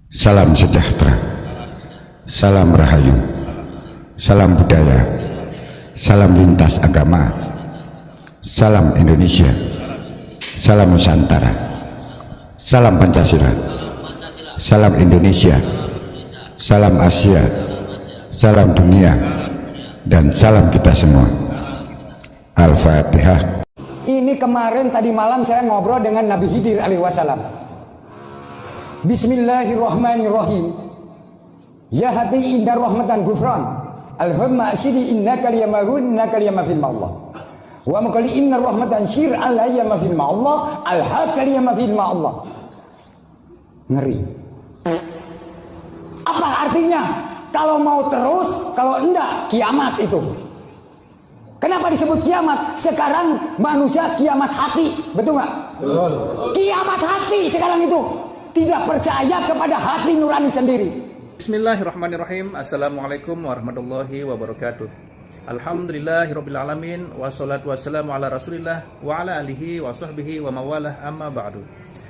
Salam sejahtera, salam rahayu, salam budaya, salam lintas agama, salam Indonesia, salam Nusantara, salam Pancasila, salam Indonesia, salam Asia, salam dunia, dan salam kita semua. Al-Fatihah. Ini kemarin tadi malam saya ngobrol dengan Nabi Khidir alaihi wasallam. Bismillahirrahmanirrahim. Ya hati indah rahmatan gufran. Alhamma asyidi innaka liyamahun innaka liyamafil ma'allah. Wa makali inna rahmatan syir alayya mafil ma'allah. Alhaka liyamafil ma'allah. Ngeri. Apa artinya? Kalau mau terus, kalau enggak kiamat itu. Kenapa disebut kiamat? Sekarang manusia kiamat hati, betul nggak? Betul. Kiamat hati sekarang itu. Tidak percaya kepada hati nurani sendiri. Bismillahirrahmanirrahim. Assalamualaikum warahmatullahi wabarakatuh. Alhamdulillahirrabbilalamin. Wassalatu wassalamu ala rasulillah wa ala alihi wa sahbihi wa mawalah amma ba'du.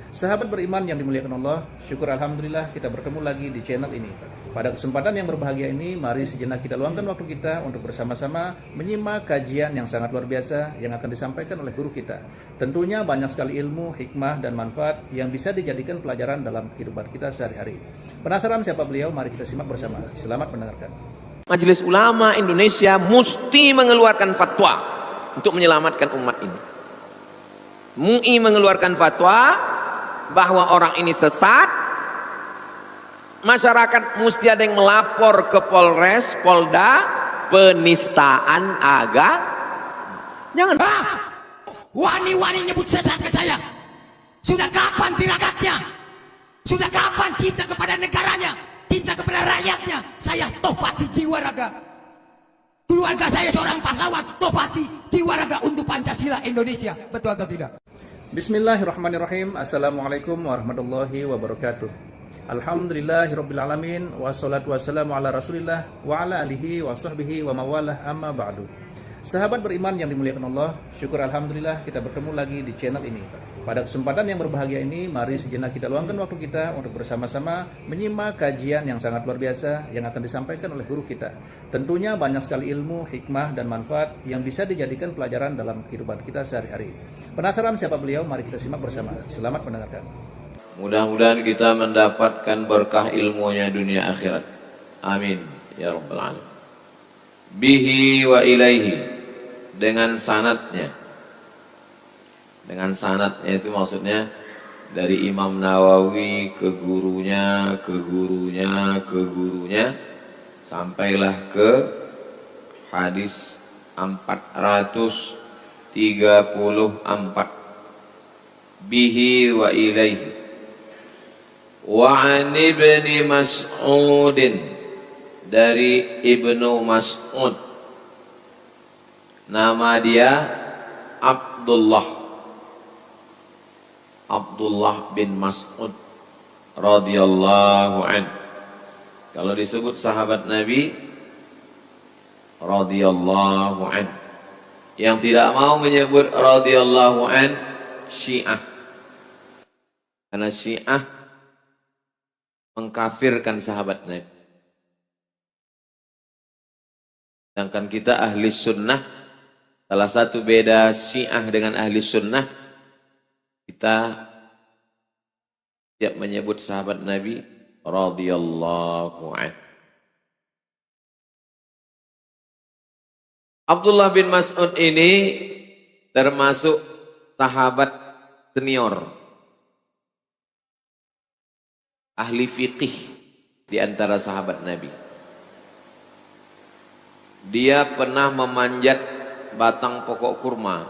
Sahabat beriman yang dimuliakan Allah, syukur alhamdulillah kita bertemu lagi di channel ini. Pada kesempatan yang berbahagia ini, mari sejenak kita luangkan waktu kita untuk bersama-sama menyimak kajian yang sangat luar biasa yang akan disampaikan oleh guru kita. Tentunya banyak sekali ilmu, hikmah, dan manfaat yang bisa dijadikan pelajaran dalam kehidupan kita sehari-hari. Penasaran siapa beliau? Mari kita simak bersama. Selamat mendengarkan. Majelis Ulama Indonesia mesti mengeluarkan fatwa untuk menyelamatkan umat ini. MUI mengeluarkan fatwa bahwa orang ini sesat. Masyarakat mesti ada yang melapor ke Polres, Polda, penistaan agama. Jangan wani-wani nyebut sesat ke saya. Sudah kapan tiragatnya? Sudah kapan cinta kepada negaranya, cinta kepada rakyatnya? Saya topati jiwa raga. Keluarga saya seorang pahlawan, topati jiwa raga untuk Pancasila Indonesia. Betul atau tidak? Bismillahirrahmanirrahim. Assalamualaikum warahmatullahi wabarakatuh. Alhamdulillahirrabbilalamin. Wassalatu wassalamu ala rasulillah wa ala alihi wa sahbihi wa mawalah amma ba'du. Sahabat beriman yang dimuliakan Allah, syukur alhamdulillah kita bertemu lagi di channel ini. Pada kesempatan yang berbahagia ini, mari sejenak kita luangkan waktu kita untuk bersama-sama menyimak kajian yang sangat luar biasa yang akan disampaikan oleh guru kita. Tentunya banyak sekali ilmu, hikmah, dan manfaat yang bisa dijadikan pelajaran dalam kehidupan kita sehari-hari. Penasaran siapa beliau? Mari kita simak bersama. Selamat mendengarkan. Mudah-mudahan kita mendapatkan berkah ilmunya dunia akhirat. Amin ya rabbal alamin. Bihi wa ilaihi, dengan sanadnya. Dengan sanadnya itu maksudnya dari Imam Nawawi ke gurunya, ke gurunya, ke gurunya, sampailah ke hadis 434. Bihi wa ilaihi. Wa an ibni Mas'udin, dari Ibnu Mas'ud, nama dia Abdullah bin Mas'ud radhiyallahu an. Kalau disebut sahabat Nabi radhiyallahu an, yang tidak mau menyebut radhiyallahu an Syiah, karena Syiah mengkafirkan sahabat Nabi. Sedangkan kita ahli sunnah, salah satu beda Syiah dengan ahli sunnah, kita tidak menyebut sahabat Nabi radhiyallahu anhu. Abdullah bin Mas'ud ini termasuk sahabat senior, ahli fiqih di antara sahabat Nabi. Dia pernah memanjat batang pokok kurma,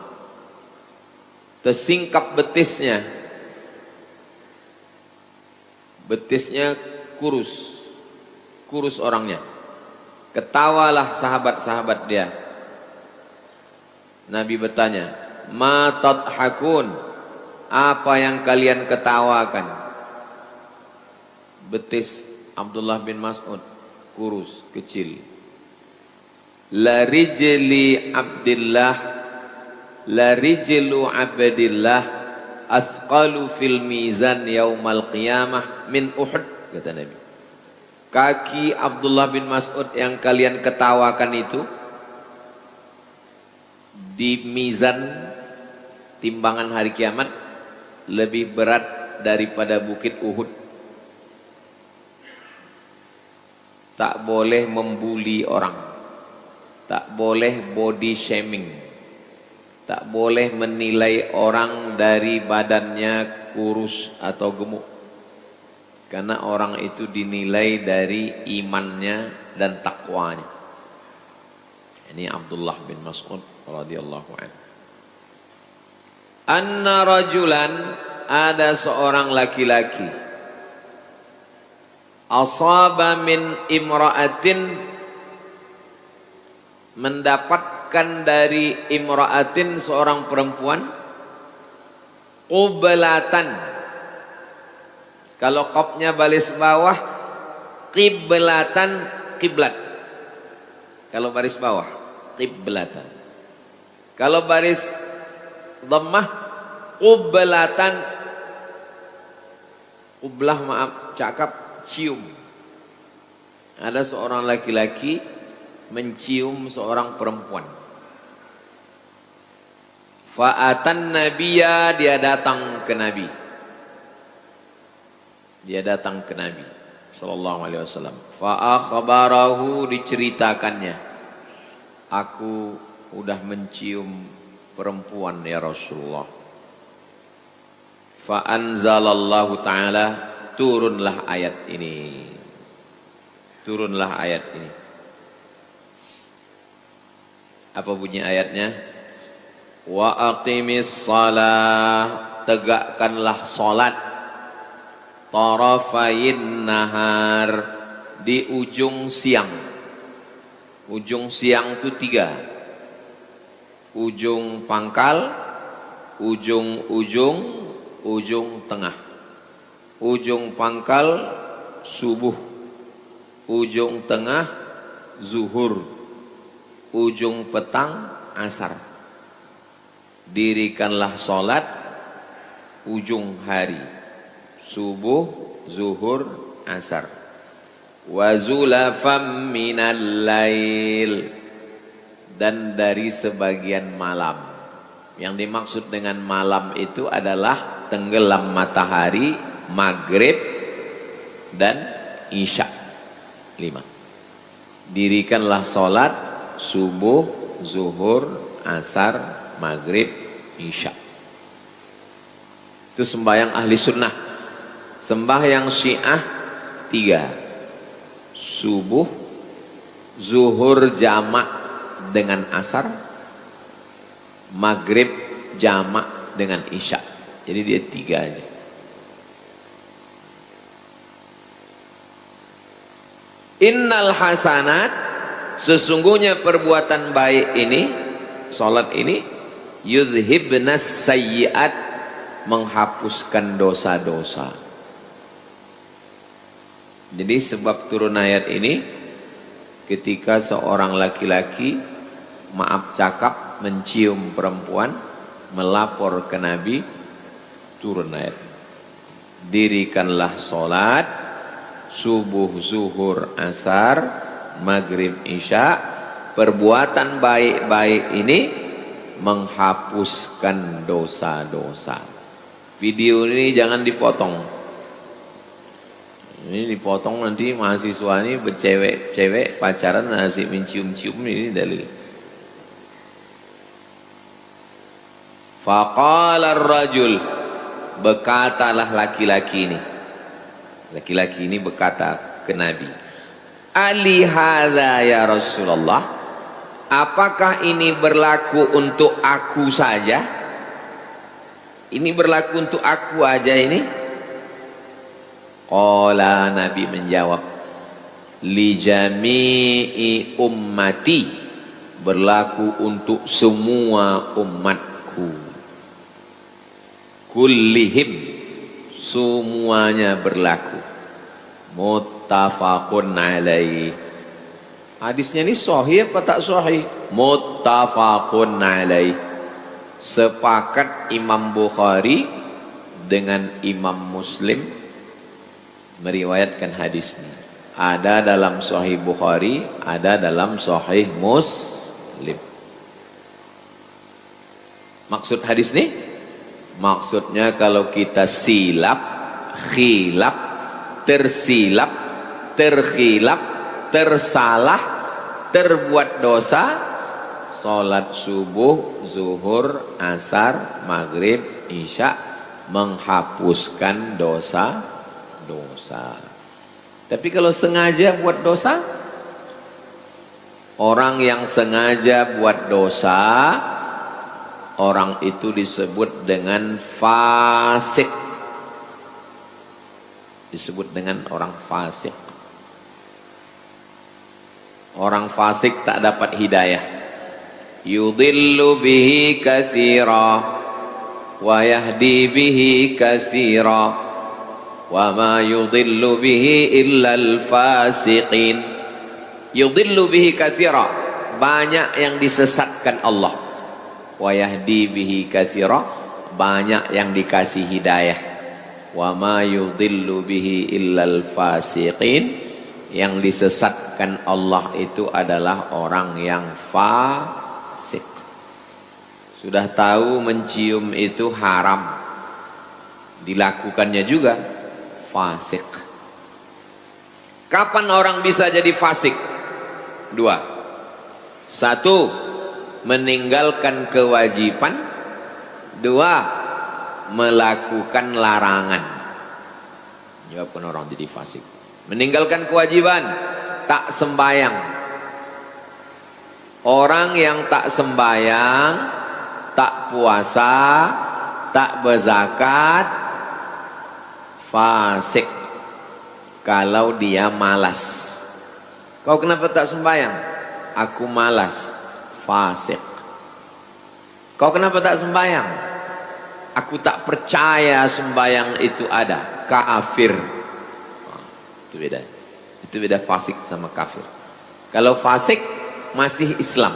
tersingkap betisnya. Betisnya kurus orangnya. Ketawalah sahabat-sahabat dia. Nabi bertanya, "Ma tadhakun?" Apa yang kalian ketawakan? Betis Abdullah bin Mas'ud kurus, kecil. La rijli Abdillah, la rijlu Abdillah athqalu fil mizan yaumal qiyamah min Uhud kata Nabi. Kaki Abdullah bin Mas'ud yang kalian ketawakan itu di mizan timbangan hari kiamat lebih berat daripada bukit Uhud. Tak boleh membuli orang, tak boleh body shaming, tak boleh menilai orang dari badannya kurus atau gemuk, karena orang itu dinilai dari imannya dan takwanya. Ini Abdullah bin Mas'ud radhiyallahu anhu. Anna rajulan, ada seorang laki-laki, asaba min imra'atin, mendapatkan dari imra'atin seorang perempuan, qiblatan. Kalau qafnya baris bawah, qiblatan, kiblat. Kalau baris bawah, qiblatan. Kalau baris dhammah, qiblatan. Qiblah, maaf, cakap, cium. Ada seorang laki-laki mencium seorang perempuan. Fa'atan nabiyya, dia datang ke Nabi. Dia datang ke Nabi sallallahu alaihi wasallam. Fa'akhbarahu, diceritakannya, aku udah mencium perempuan ya Rasulullah. Fa'anzalallahu ta'ala, turunlah ayat ini. Turunlah ayat ini. Apa bunyi ayatnya? Wa aqimis salah, tegakkanlah salat, tarafayin nahar, di ujung siang. Ujung siang itu 3. Ujung pangkal, ujung tengah. Ujung pangkal subuh, ujung tengah zuhur, ujung petang asar. Dirikanlah salat ujung hari, subuh, zuhur, asar. Wa zulafam minal lail, dan dari sebagian malam. Yang dimaksud dengan malam itu adalah tenggelam matahari, maghrib dan isya. 5. Dirikanlah salat subuh, zuhur, asar, maghrib, isya. Itu sembahyang ahli sunnah. Sembahyang syiah 3. Subuh, zuhur jamak dengan asar, maghrib jamak dengan isya. Jadi dia 3 aja. Innal hasanat, sesungguhnya perbuatan baik ini, salat ini, yudhibnas sayyiat, menghapuskan dosa-dosa. Jadi sebab turun ayat ini ketika seorang laki-laki, maaf cakap, mencium perempuan, melapor ke Nabi, turun ayat. Dirikanlah salat subuh, zuhur, asar, maghrib, isya. Perbuatan baik-baik ini menghapuskan dosa-dosa. Video ini jangan dipotong. Ini dipotong nanti mahasiswa ini bercewek-cewek pacaran asik mencium-cium, ini dalil. Faqala ar-rajul, berkatalah laki-laki ini. Laki-laki ini berkata ke Nabi, Ali hadza ya Rasulullah, apakah ini berlaku untuk aku saja? Ini berlaku untuk aku aja ini? Qala, Nabi menjawab, li jami'i ummati, berlaku untuk semua umatku. Kullihim, semuanya berlaku. Muttafaqun alaih. Hadisnya ini sahih apa tak sahih? Muttafaqun alaih. Sepakat Imam Bukhari dengan Imam Muslim meriwayatkan hadis ini. Ada dalam Sahih Bukhari, ada dalam Sahih Muslim. Maksud hadis ini? Maksudnya kalau kita silap, khilaf, tersilap, terkhilaf, tersalah, terbuat dosa, sholat subuh, zuhur, asar, maghrib, isya, menghapuskan dosa-dosa. Tapi kalau sengaja buat dosa, orang yang sengaja buat dosa, orang itu disebut dengan fasik. Disebut dengan orang fasik. Orang fasik tak dapat hidayah. Yudillu bihi katsira wa yahdi bihi katsira. Wa ma yudillu bihi illa al-fasiqin. Yudillu bihi katsira, banyak yang disesatkan Allah. Wa yahdi bihi katsira, banyak yang dikasih hidayah. Wa ma yudillu bihi illa al-fasiqin, yang disesatkan Allah itu adalah orang yang fasik. Sudah tahu mencium itu haram, dilakukannya juga fasik. Kapan orang bisa jadi fasik? Dua. Satu, meninggalkan kewajiban. Dua, melakukan larangan. Menyebabkan orang jadi fasik. Meninggalkan kewajiban, tak sembayang. Orang yang tak sembayang, tak puasa, tak berzakat, fasik. Kalau dia malas. Kau kenapa tak sembahyang? Aku malas. Fasik. Kau kenapa tak sembahyang? Aku tak percaya sembahyang itu ada. Kafir. Itu beda. Itu beda fasik sama kafir. Kalau fasik masih Islam.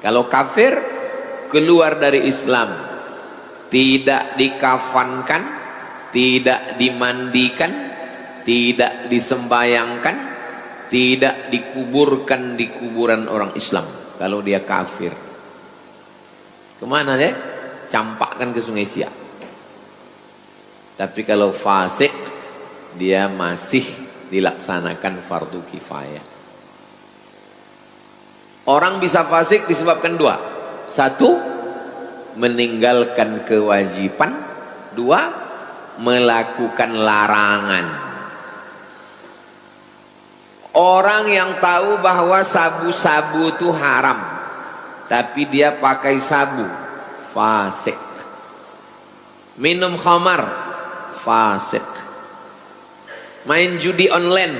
Kalau kafir keluar dari Islam. Tidak dikafankan, tidak dimandikan, tidak disembayangkan, tidak dikuburkan di kuburan orang Islam. Kalau dia kafir, kemana dia? Campakkan ke Sungai Siak. Tapi kalau fasik, dia masih dilaksanakan fardu kifayah. Orang bisa fasik disebabkan dua. Satu, meninggalkan kewajiban. Dua, melakukan larangan. Orang yang tahu bahwa sabu-sabu itu haram, tapi dia pakai sabu, fasik. Minum khamar, fasik. Main judi online,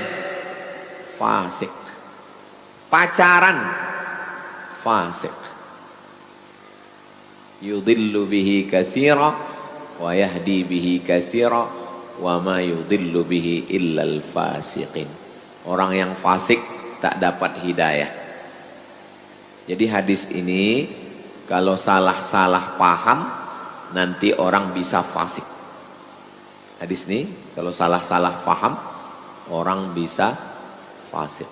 fasik. Pacaran, fasik. Yudillu bihi katsira wa yahdi bihi katsira wa ma yudillu bihi illa al-fasiqin. Orang yang fasik tak dapat hidayah. Jadi hadis ini kalau salah-salah paham nanti orang bisa fasik. Hadis ini kalau salah-salah paham orang bisa fasik.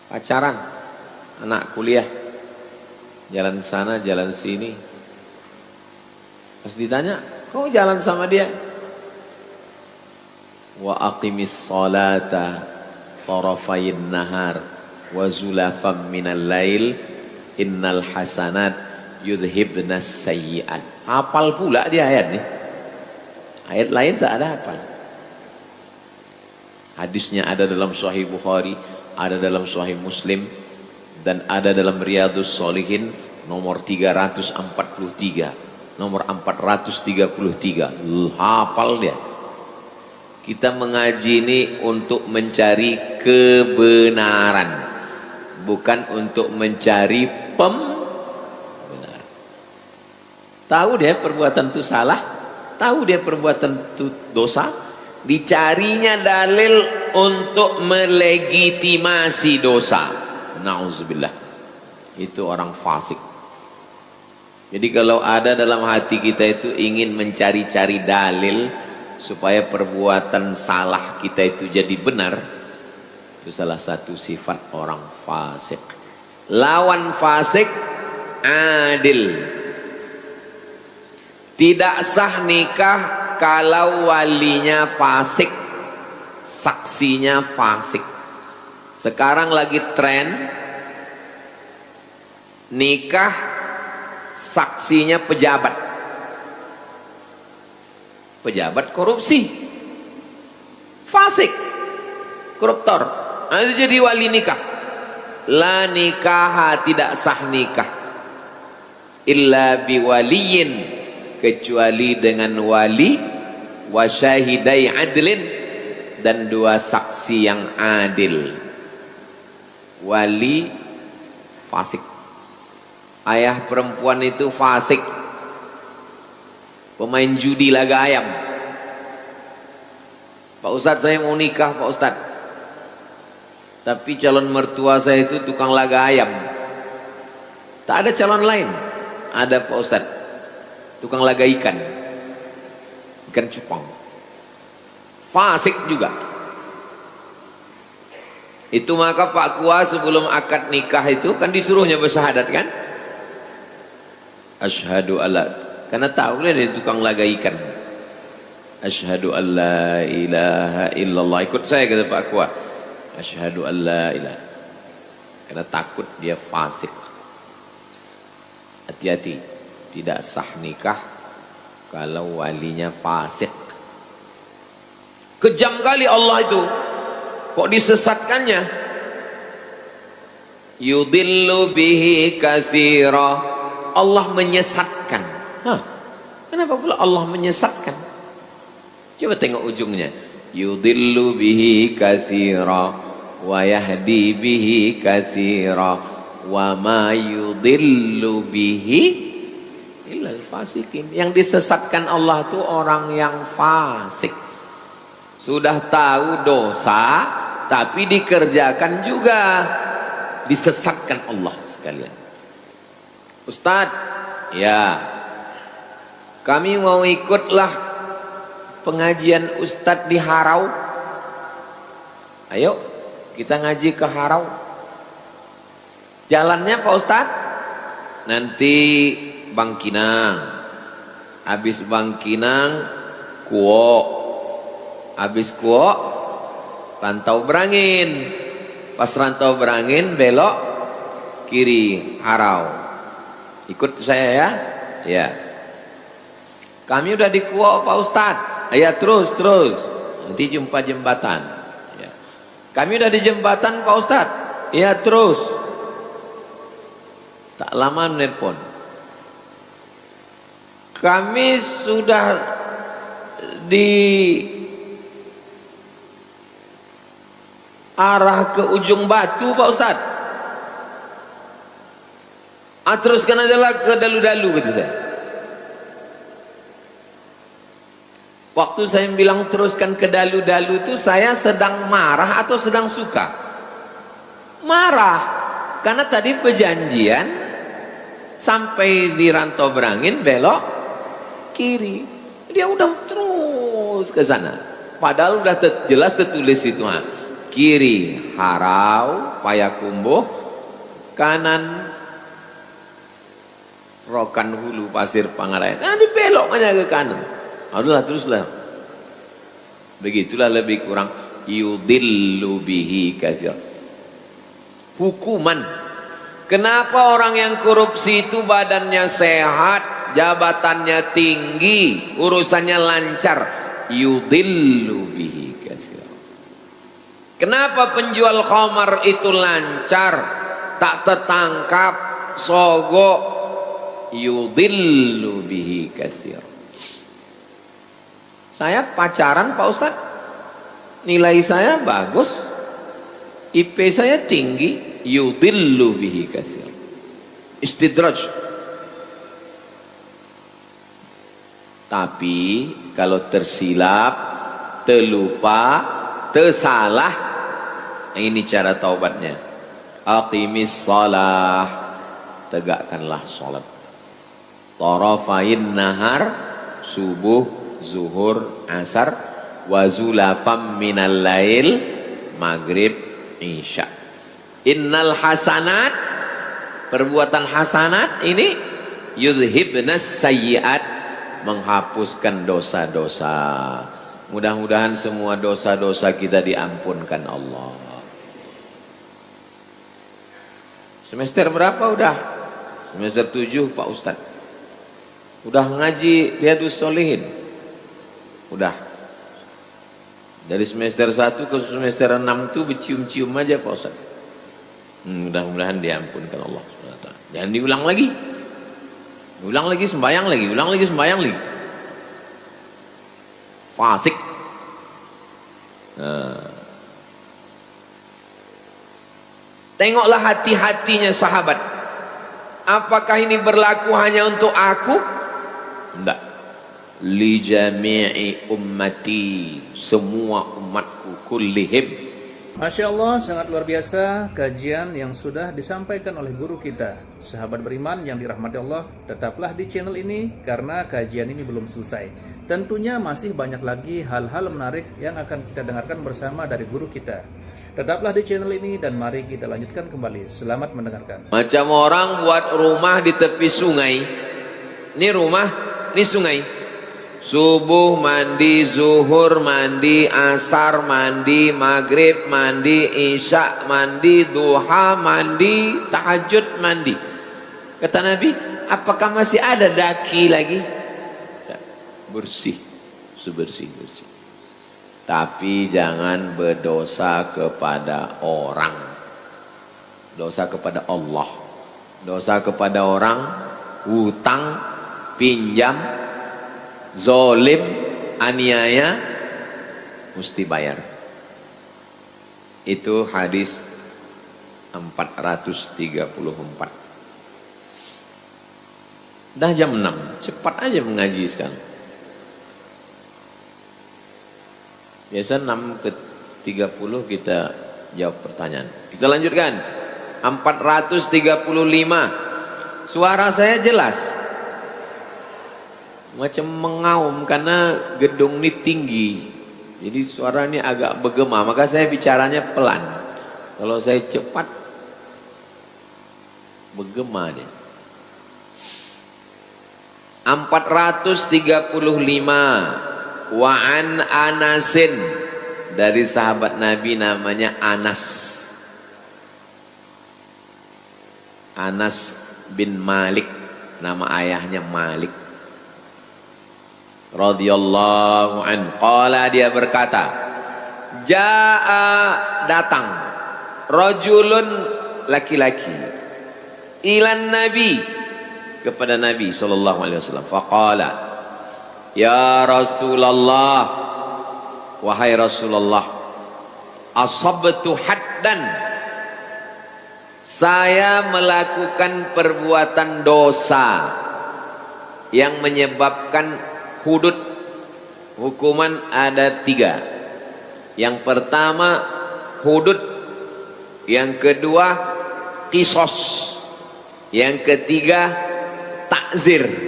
Pacaran, anak kuliah, jalan sana jalan sini, pas ditanya kau jalan sama dia, wa aqimis salata tarafayin nahar wa zulafam minal lail innal hasanat yudhibnas sayyi'at. Hafal pula dia ayat nih. Ayat lain tak ada hafal. Hadisnya ada dalam Sahih Bukhari, ada dalam Sahih Muslim, dan ada dalam Riyadhus Shalihin nomor 343, nomor 433. Hafal dia. Kita mengaji ini untuk mencari kebenaran, bukan untuk mencari pembenaran. Tahu dia perbuatan itu salah, tahu dia perbuatan itu dosa, dicarinya dalil untuk melegitimasi dosa. Nauzubillah. Itu orang fasik. Jadi kalau ada dalam hati kita itu ingin mencari-cari dalil supaya perbuatan salah kita itu jadi benar. Itu salah satu sifat orang fasik. Lawan fasik adil. Tidak sah nikah kalau walinya fasik, saksinya fasik. Sekarang lagi tren nikah saksinya pejabat. Pejabat korupsi, fasik, koruptor. Nah, itu jadi wali nikah. La nikah, tidak sah nikah illa biwaliyin, kecuali dengan wali, wa syahidai adlin, dan dua saksi yang adil. Wali fasik, ayah perempuan itu fasik, pemain judi laga ayam. Pak Ustadz, saya mau nikah Pak Ustadz, tapi calon mertua saya itu tukang laga ayam. Tak ada calon lain. Ada Pak Ustadz, tukang laga ikan, ikan cupang, fasik juga. Itu maka Pak Kua sebelum akad nikah itu kan disuruhnya bersyahadat kan, asyhadu alla, karena tahu dia tukang laga ikan, asyhadu alla ilaha illallah. Ikut saya kata Pak Kua, asyhadu alla ilaha, karena takut dia fasik. Hati-hati, tidak sah nikah kalau walinya fasik. Kejam kali Allah itu, kok disesatkannya. Yudillu bihi katsira, Allah menyesatkan. Hah, kenapa pula Allah menyesatkan? Coba tengok ujungnya. Yudillu bihi katsira wa yahdi bihi katsira wa ma yudillu bihi illal fasikin. Yang disesatkan Allah itu orang yang fasik, sudah tahu dosa tapi dikerjakan juga, disesatkan Allah sekalian. Ustadz, ya kami mau ikutlah pengajian Ustadz di Harau. Ayo kita ngaji ke Harau. Jalannya Pak Ustadz, nanti Bangkinang, habis Bangkinang Kuo, habis Kuo Rantau Berangin, pas Rantau Berangin belok kiri Harau. Ikut saya ya. Ya, kami udah di Kuo Pak Ustadz. Ya terus nanti jumpa jembatan ya. Kami udah di jembatan Pak Ustadz. Ya terus. Tak lama nelpon, kami sudah di arah ke ujung Batu Pak Ustadz. Teruskan aja lah ke Dalu-Dalu kata saya. Waktu saya bilang teruskan ke Dalu-Dalu itu saya sedang marah atau sedang suka? Marah, karena tadi perjanjian sampai di Rantau Berangin belok kiri, dia udah terus ke sana. Padahal udah jelas tertulis itu, kiri Harau Payakumbuh, kanan Rokan Hulu Pasir Pangarayan. Nah dibelok aja ke kanan. Adalah teruslah. Begitulah lebih kurang yudillu bihi katsir. Hukuman. Kenapa orang yang korupsi itu badannya sehat, jabatannya tinggi, urusannya lancar? Yudillu bihi katsir. Kenapa penjual khamar itu lancar, tak tertangkap, sogok? Yudillu bihi katsir. Saya pacaran Pak Ustadz, nilai saya bagus, IP saya tinggi, yudillu bihi katsir. Istidraj. Tapi kalau tersilap, terlupa, tersalah, ini cara taubatnya. Aqimis shalah, tegakkanlah salat. Tarafain nahar, subuh, zuhur, asar, wa zulafam minal lail, maghrib, isya. Innal hasanat, perbuatan hasanat ini yudhibnas sayyiat, menghapuskan dosa-dosa. Mudah-mudahan semua dosa-dosa kita diampunkan Allah. Semester berapa udah? Semester 7 Pak Ustadz. Udah ngaji Riyadhus Shalihin? Udah. Dari semester 1 ke semester 6 tuh bercium-cium aja Pak Ustadz. Mudah-mudahan diampunkan Allah. Jangan diulang lagi. Ulang lagi sembahyang lagi, ulang lagi sembahyang lagi. Fasik. Tengoklah hati-hatinya sahabat. Apakah ini berlaku hanya untuk aku? Enggak. Li jami'i ummati, semua umatku kullihim. Masya Allah, sangat luar biasa kajian yang sudah disampaikan oleh guru kita. Sahabat beriman yang dirahmati Allah, tetaplah di channel ini karena kajian ini belum selesai. Tentunya masih banyak lagi hal-hal menarik yang akan kita dengarkan bersama dari guru kita. Tetaplah di channel ini dan mari kita lanjutkan kembali. Selamat mendengarkan. Macam orang buat rumah di tepi sungai. Ini rumah, ini sungai. Subuh mandi, zuhur mandi, asar mandi, maghrib mandi, isya mandi, duha mandi, tahajud mandi. Kata Nabi, apakah masih ada daki lagi? Bersih, sebersih-bersih. Tapi jangan berdosa kepada orang. Dosa kepada Allah. Dosa kepada orang, hutang, pinjam, zolim, aniaya, mesti bayar. Itu hadis 434. Dah jam 6, cepat aja mengaji sekarang. Biasa 6 ke 30 kita jawab pertanyaan. Kita lanjutkan. 435. Suara saya jelas. Macam mengaum karena gedung ini tinggi. Jadi suara ini agak bergema, maka saya bicaranya pelan. Kalau saya cepat bergema dia. 435. Wa an Anasin, dari sahabat Nabi namanya Anas. Anas bin Malik, nama ayahnya Malik. Radhiyallahu anhu. Qala, dia berkata, jaa, datang, rajulun, laki-laki, ilan Nabi, kepada Nabi sallallahu alaihi wasallam. Faqala, ya Rasulullah, wahai Rasulullah, asabtu haddan, saya melakukan perbuatan dosa yang menyebabkan hudud. Hukuman ada 3. Yang pertama hudud, yang kedua qisas, yang ketiga takzir.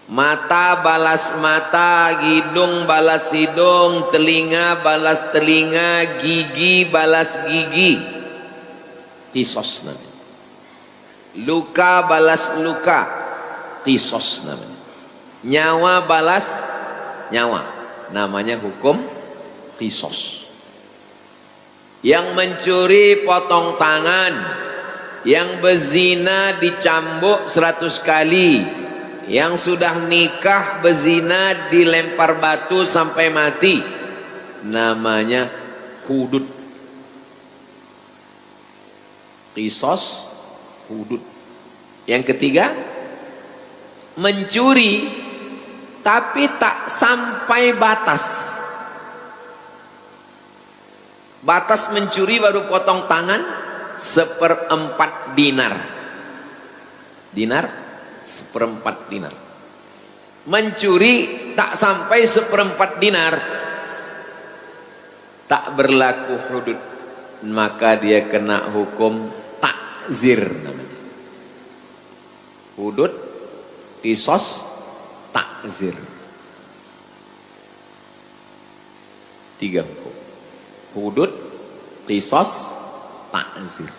Mata balas mata, hidung balas hidung, telinga balas telinga, gigi balas gigi. Qisas namanya. Luka balas luka, qisas namanya. Nyawa balas nyawa, namanya hukum qisas. Yang mencuri potong tangan, yang berzina dicambuk 100 kali, yang sudah nikah berzina dilempar batu sampai mati, namanya hudud. Qisas, hudud. Yang ketiga mencuri tapi tak sampai batas. Batas mencuri baru potong tangan 1/4 dinar. Dinar 1/4 dinar. Mencuri tak sampai 1/4 dinar, tak berlaku hudud, maka dia kena hukum takzir namanya. Hudud, qisas, takzir. takzir. 3 hukum. Hudud, qisas, takzir.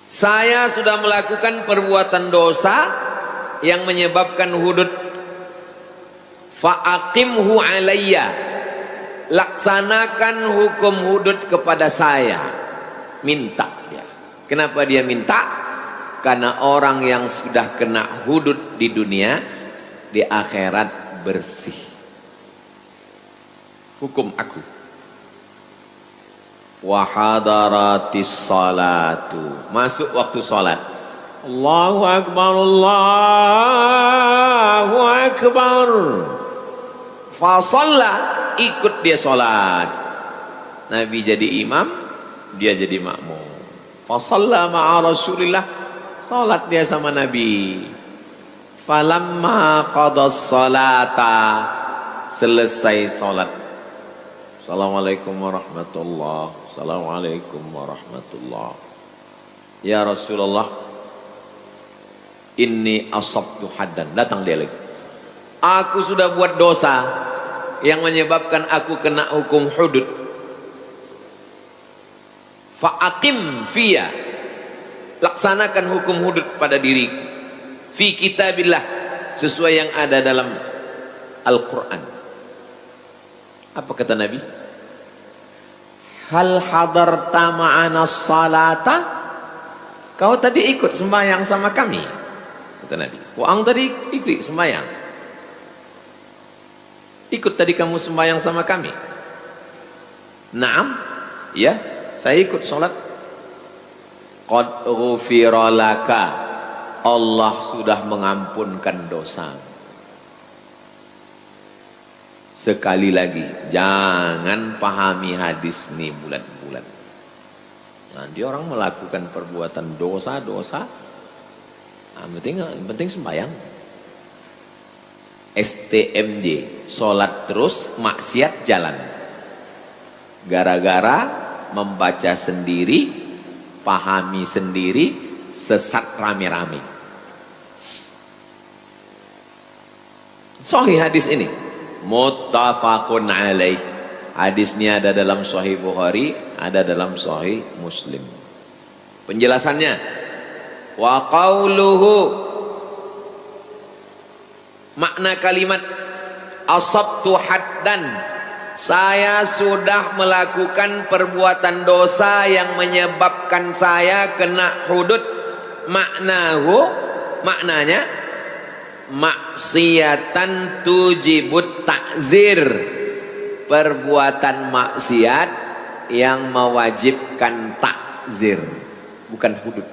Saya sudah melakukan perbuatan dosa yang menyebabkan hudud. Fa'aqimhu alayya. Laksanakan hukum hudud kepada saya. Minta dia. Kenapa dia minta? Karena orang yang sudah kena hudud di dunia, di akhirat bersih. Hukum aku. Wa hadaratis salatu. Masuk waktu salat. Allahu akbar, Allahu akbar. Fa shalla, ikut dia salat. Nabi jadi imam, dia jadi makmum. Fa shalla ma'a Rasulillah, salat dia sama Nabi. Falamma qadas salata, selesai salat. Assalamualaikum warahmatullahi. Assalamualaikum warahmatullahi. Ya Rasulullah, inni asabtu haddan. Datang dia lagi. Aku sudah buat dosa yang menyebabkan aku kena hukum hudud. Fa'aqim fiyya. Laksanakan hukum hudud pada diri. Fi kitabillah, sesuai yang ada dalam Al-Quran. Apa kata Nabi? Hal hadarta ma'ana salata? Kau tadi ikut sembahyang sama kami, kata Nabi. Wang tadi ikut sembahyang. Ikut tadi kamu sembahyang sama kami? Naam, ya, saya ikut sholat. Qad ghufira laka, Allah sudah mengampunkan dosa. Sekali lagi, jangan pahami hadis ini bulat-bulat. Nanti orang melakukan perbuatan dosa-dosa, penting sembahyang. STMJ, sholat terus, maksiat jalan. Gara-gara membaca sendiri, pahami sendiri, sesat rame-rame. Sahih hadis ini. Muttafaqun alaih. Hadisnya ada dalam Sahih Bukhari, ada dalam Sahih Muslim. Penjelasannya, wa qauluhu, makna kalimat asabtu haddan, saya sudah melakukan perbuatan dosa yang menyebabkan saya kena hudud. Maknanya maksiatan tujibut takzir, perbuatan maksiat yang mewajibkan takzir, bukan hudud.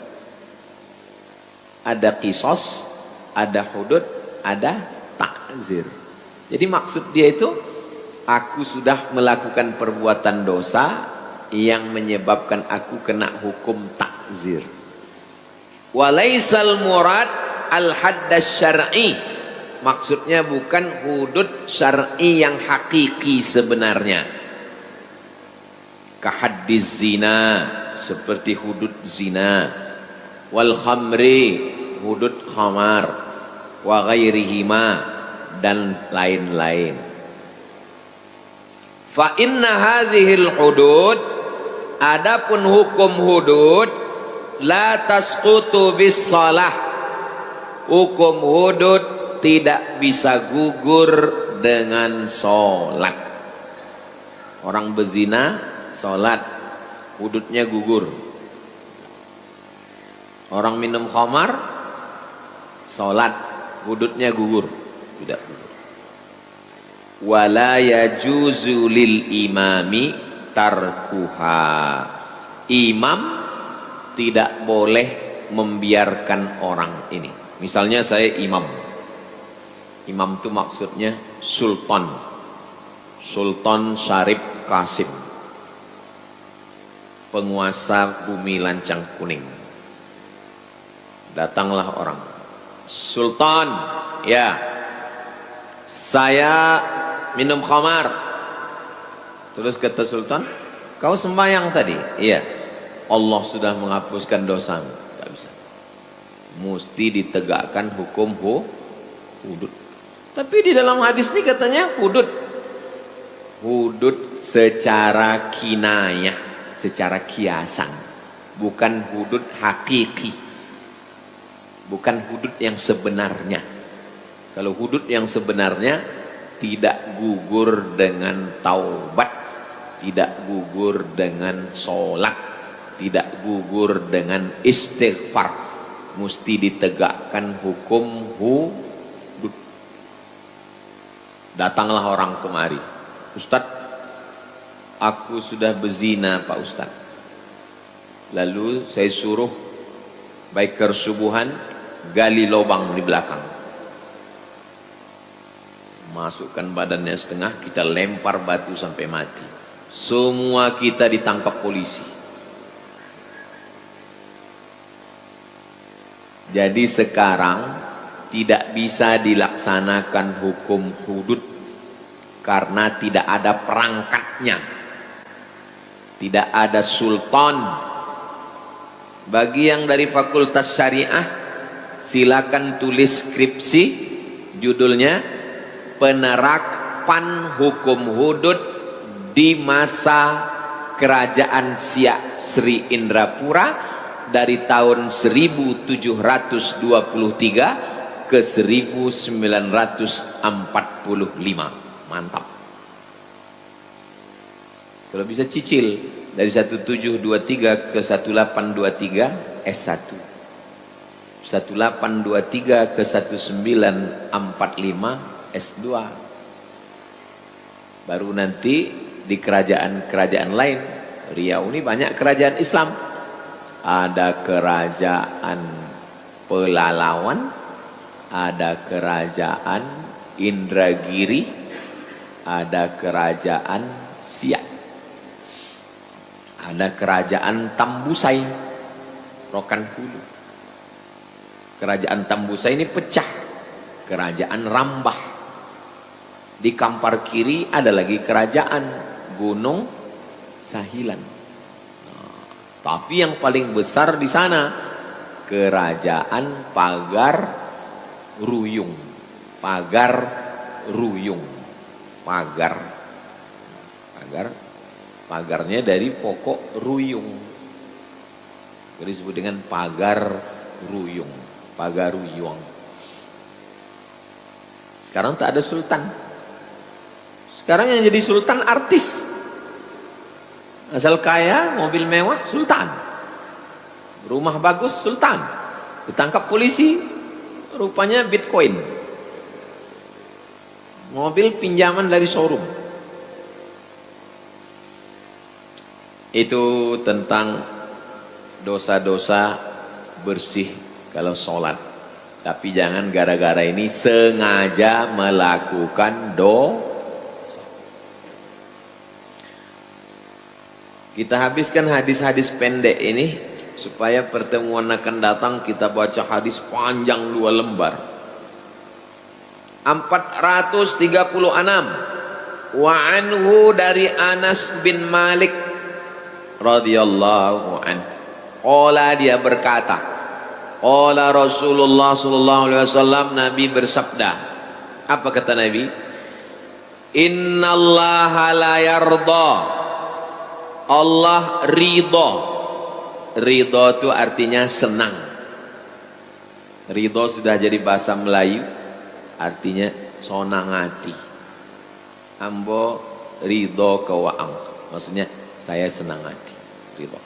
Ada qisas, ada hudud, ada takzir. Jadi maksud dia itu, aku sudah melakukan perbuatan dosa yang menyebabkan aku kena hukum takzir. Walaisal murad al-haddas syar'i, maksudnya bukan hudud syar'i yang hakiki sebenarnya. Kahaddiz zina, seperti hudud zina. Wal khamri, hudud khamar. Wa ghairihima, dan lain-lain. Fa inna hadhil hudud, adapun hukum hudud, la tasqutu bis salah. Hukum hudud tidak bisa gugur dengan sholat. Orang berzina, sholat, hududnya gugur. Orang minum khamar, sholat, hududnya gugur. Tidak gugur. Wala yajuzu lil imami tarkuha. Imam tidak boleh membiarkan orang ini. Misalnya saya imam. Imam itu maksudnya sultan. Sultan Syarif Qasim, penguasa bumi lancang kuning. Datanglah orang. Sultan, ya, saya minum khamar. Terus kata sultan, kau sembahyang tadi? Iya. Allah sudah menghapuskan dosamu. Tak bisa. mesti ditegakkan hukum hudud. Tapi di dalam hadis ini katanya hudud secara kinayah, secara kiasan, bukan hudud hakiki, bukan hudud yang sebenarnya. Kalau hudud yang sebenarnya tidak gugur dengan taubat, tidak gugur dengan sholat, tidak gugur dengan istighfar, mesti ditegakkan hukum hudud. Datanglah orang kemari, Ustadz, aku sudah berzina Pak Ustadz. Lalu saya suruh biker subuhan gali lubang di belakang, masukkan badannya setengah, kita lempar batu sampai mati. Semua kita ditangkap polisi. Jadi sekarang tidak bisa dilaksanakan hukum hudud karena tidak ada perangkatnya, tidak ada sultan. Bagi yang dari fakultas syariah, silakan tulis skripsi, judulnya penerapan hukum hudud di masa kerajaan Siak Sri Indrapura dari tahun 1723 ke 1945. Mantap. Kalau bisa cicil dari 1723 ke 1823 S1, 1823 ke 1945 S2, baru nanti di kerajaan-kerajaan lain. Riau ini banyak kerajaan Islam, ada kerajaan Pelalawan, ada kerajaan Indragiri, ada kerajaan Siak, ada kerajaan Tambusai, Rokan Hulu. Kerajaan Tambusai ini pecah, kerajaan Rambah. Di Kampar kiri ada lagi kerajaan Gunung Sahilan. Tapi yang paling besar di sana kerajaan Pagar Ruyung. Pagar Ruyung. Pagarnya dari pokok ruyung, jadi disebut dengan pagar ruyung, pagar ruyung. Sekarang tak ada sultan. Sekarang yang jadi sultan artis, asal kaya, mobil mewah, sultan, rumah bagus, sultan. Ditangkap polisi, rupanya bitcoin, mobil pinjaman dari showroom. Itu tentang dosa-dosa bersih kalau sholat. Tapi jangan gara-gara ini sengaja melakukan dosa. Kita habiskan hadis-hadis pendek ini supaya pertemuan akan datang kita baca hadis panjang 2 lembar. 436. Wa anhu, dari Anas bin Malik radhiyallahu anhu, qala, dia berkata, qala Rasulullah sallallahu alaihi wasallam, Nabi bersabda. Apa kata Nabi? Innallaha la yarda, Allah ridha. Ridha itu artinya senang. Ridha sudah jadi bahasa Melayu, artinya sonang hati. Ambo ridha kawaang, maksudnya saya senang hati, ridha.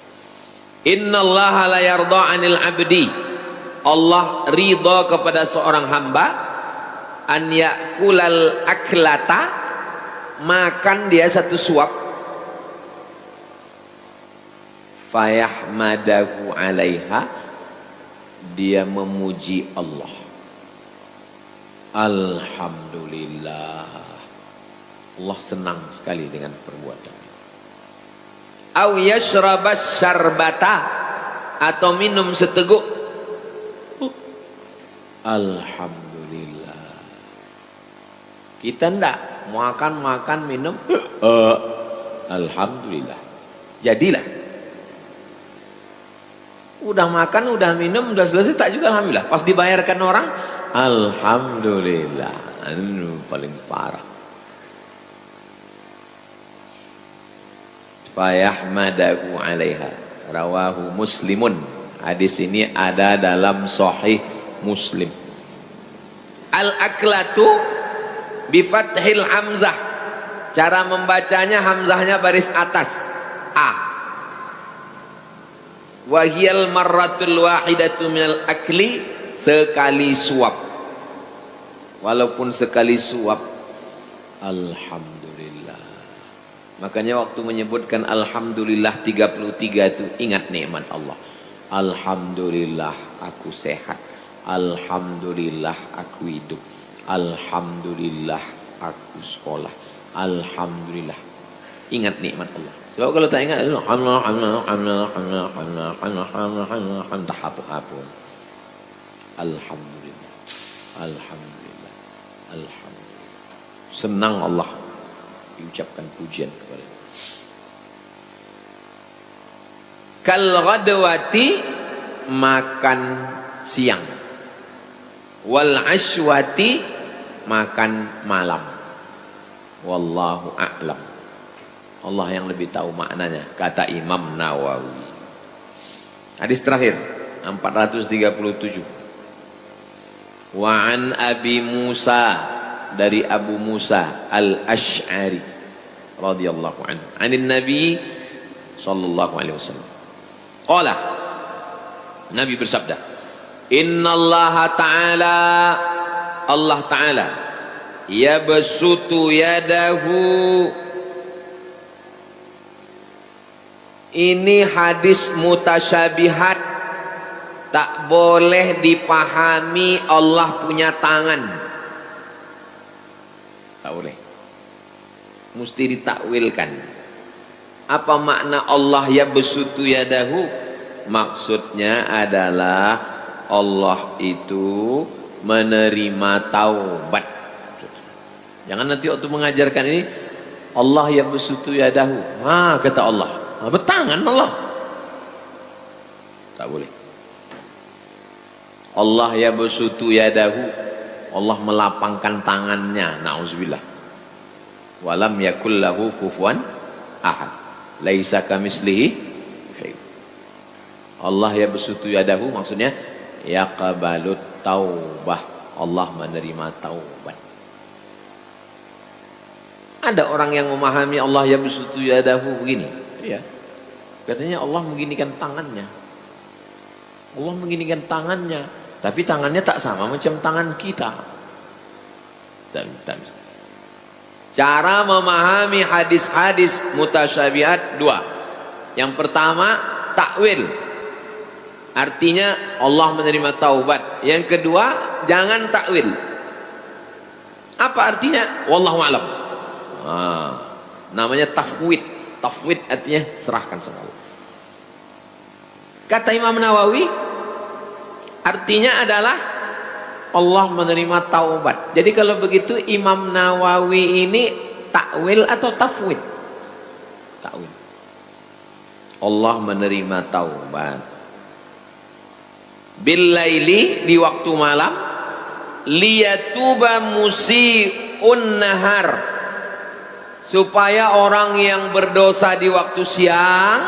Innallaha la yarda 'anil 'abdi, Allah ridha kepada seorang hamba, an yakulal aklata, makan dia satu suap, fayahmadahu 'alaiha, dia memuji Allah. Alhamdulillah, Allah senang sekali dengan perbuatan. Au yashrabas syarbata, atau minum seteguk, alhamdulillah. Kita ndak makan minum, alhamdulillah. Jadilah Udah makan, udah minum, udah selesai tak juga alhamdulillah. Pas dibayarkan orang, alhamdulillah. Ini paling parah. Fayahmadahu alaiha. Rawahu Muslimun. Hadis ini ada dalam Sahih Muslim. Al-aklatu bifathil hamzah. Cara membacanya hamzahnya baris atas. A. Wahiyal marratul wahidatu minal akli. Sekali suap. Walaupun sekali suap. Alhamdulillah. Makanya waktu menyebutkan Alhamdulillah 33 itu ingat nikmat Allah. Alhamdulillah aku sehat. Alhamdulillah aku hidup. Alhamdulillah aku sekolah. Alhamdulillah. Ingat nikmat Allah. Sebab kalau tak ingat Alhamdulillah. Alhamdulillah. Alhamdulillah. Senang Allah diucapkan pujian kepada. Kal ghadwati makan siang. Wal ashwati makan malam. Wallahu a'lam. Allah yang lebih tahu maknanya, kata Imam Nawawi. Hadis terakhir 437. Wa an Abi Musa, dari Abu Musa Al-Asy'ari radhiyallahu anhu, anin Nabi sallallahu alaihi wasallam. Qala, Nabi bersabda, innallaha ta'ala, Allah ta'ala yabsutu yadahu. Ini hadis mutasyabihat, tak boleh dipahami Allah punya tangan, tak boleh, mesti ditakwilkan. Apa makna Allah yabsutu yadahu? Maksudnya adalah Allah itu menerima taubat. Jangan nanti waktu mengajarkan ini Allah yabsutu yadahu, kata Allah, bertangan Allah, tak boleh. Allah yabsutu yadahu, Allah melapangkan tangannya, na'udzubillah. Walam yakul lahu kufuwan ahad, laisa kamislihi syai'. Allah yabsutu yadahu maksudnya yaqbalut taubah, Allah menerima taubat. Ada orang yang memahami Allah yabsutu yadahu begini, ya, katanya Allah mengginikan tangannya, Allah mengginikan tangannya, tapi tangannya tak sama macam tangan kita. Cara memahami hadis-hadis mutasyabihat dua. Yang pertama, takwil, artinya Allah menerima taubat. Yang kedua, jangan takwil. Apa artinya? Wallahu a'lam. Namanya tafwid. Tafwid artinya serahkan sama Allah. Kata Imam Nawawi, artinya adalah Allah menerima taubat. Jadi kalau begitu Imam Nawawi ini takwil atau tafwid? Takwil. Allah menerima taubat. Bil laili, di waktu malam, liyatuba musi'un nahar, supaya orang yang berdosa di waktu siang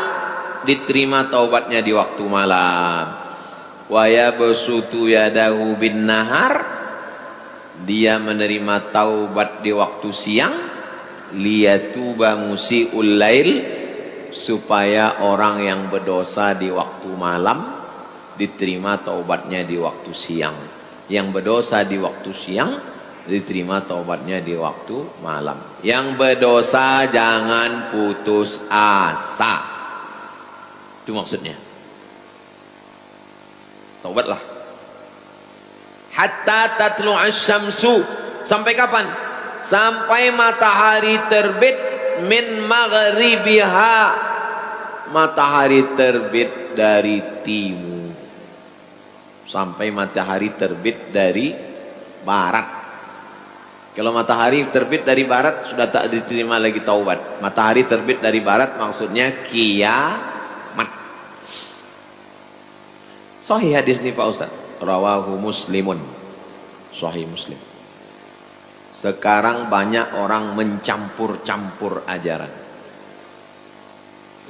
diterima taubatnya di waktu malam. Wa yabsutu yadahu bin nahar, dia menerima taubat di waktu siang, liyatuba musi'ul lail, supaya orang yang berdosa di waktu malam diterima taubatnya di waktu siang. Yang berdosa di waktu siang diterima taubatnya di waktu malam. Yang berdosa jangan putus asa, itu maksudnya. Taubatlah. Hatta tatlu'as syamsu, sampai kapan? Sampai matahari terbit, min maghribiha, matahari terbit dari timur. Sampai matahari terbit dari barat. Kalau matahari terbit dari barat sudah tak diterima lagi taubat. Matahari terbit dari barat maksudnya kiamat. Sahih hadis nih Pak Ustaz. Rawahu Muslimun. Sahih Muslim. Sekarang banyak orang mencampur-campur ajaran.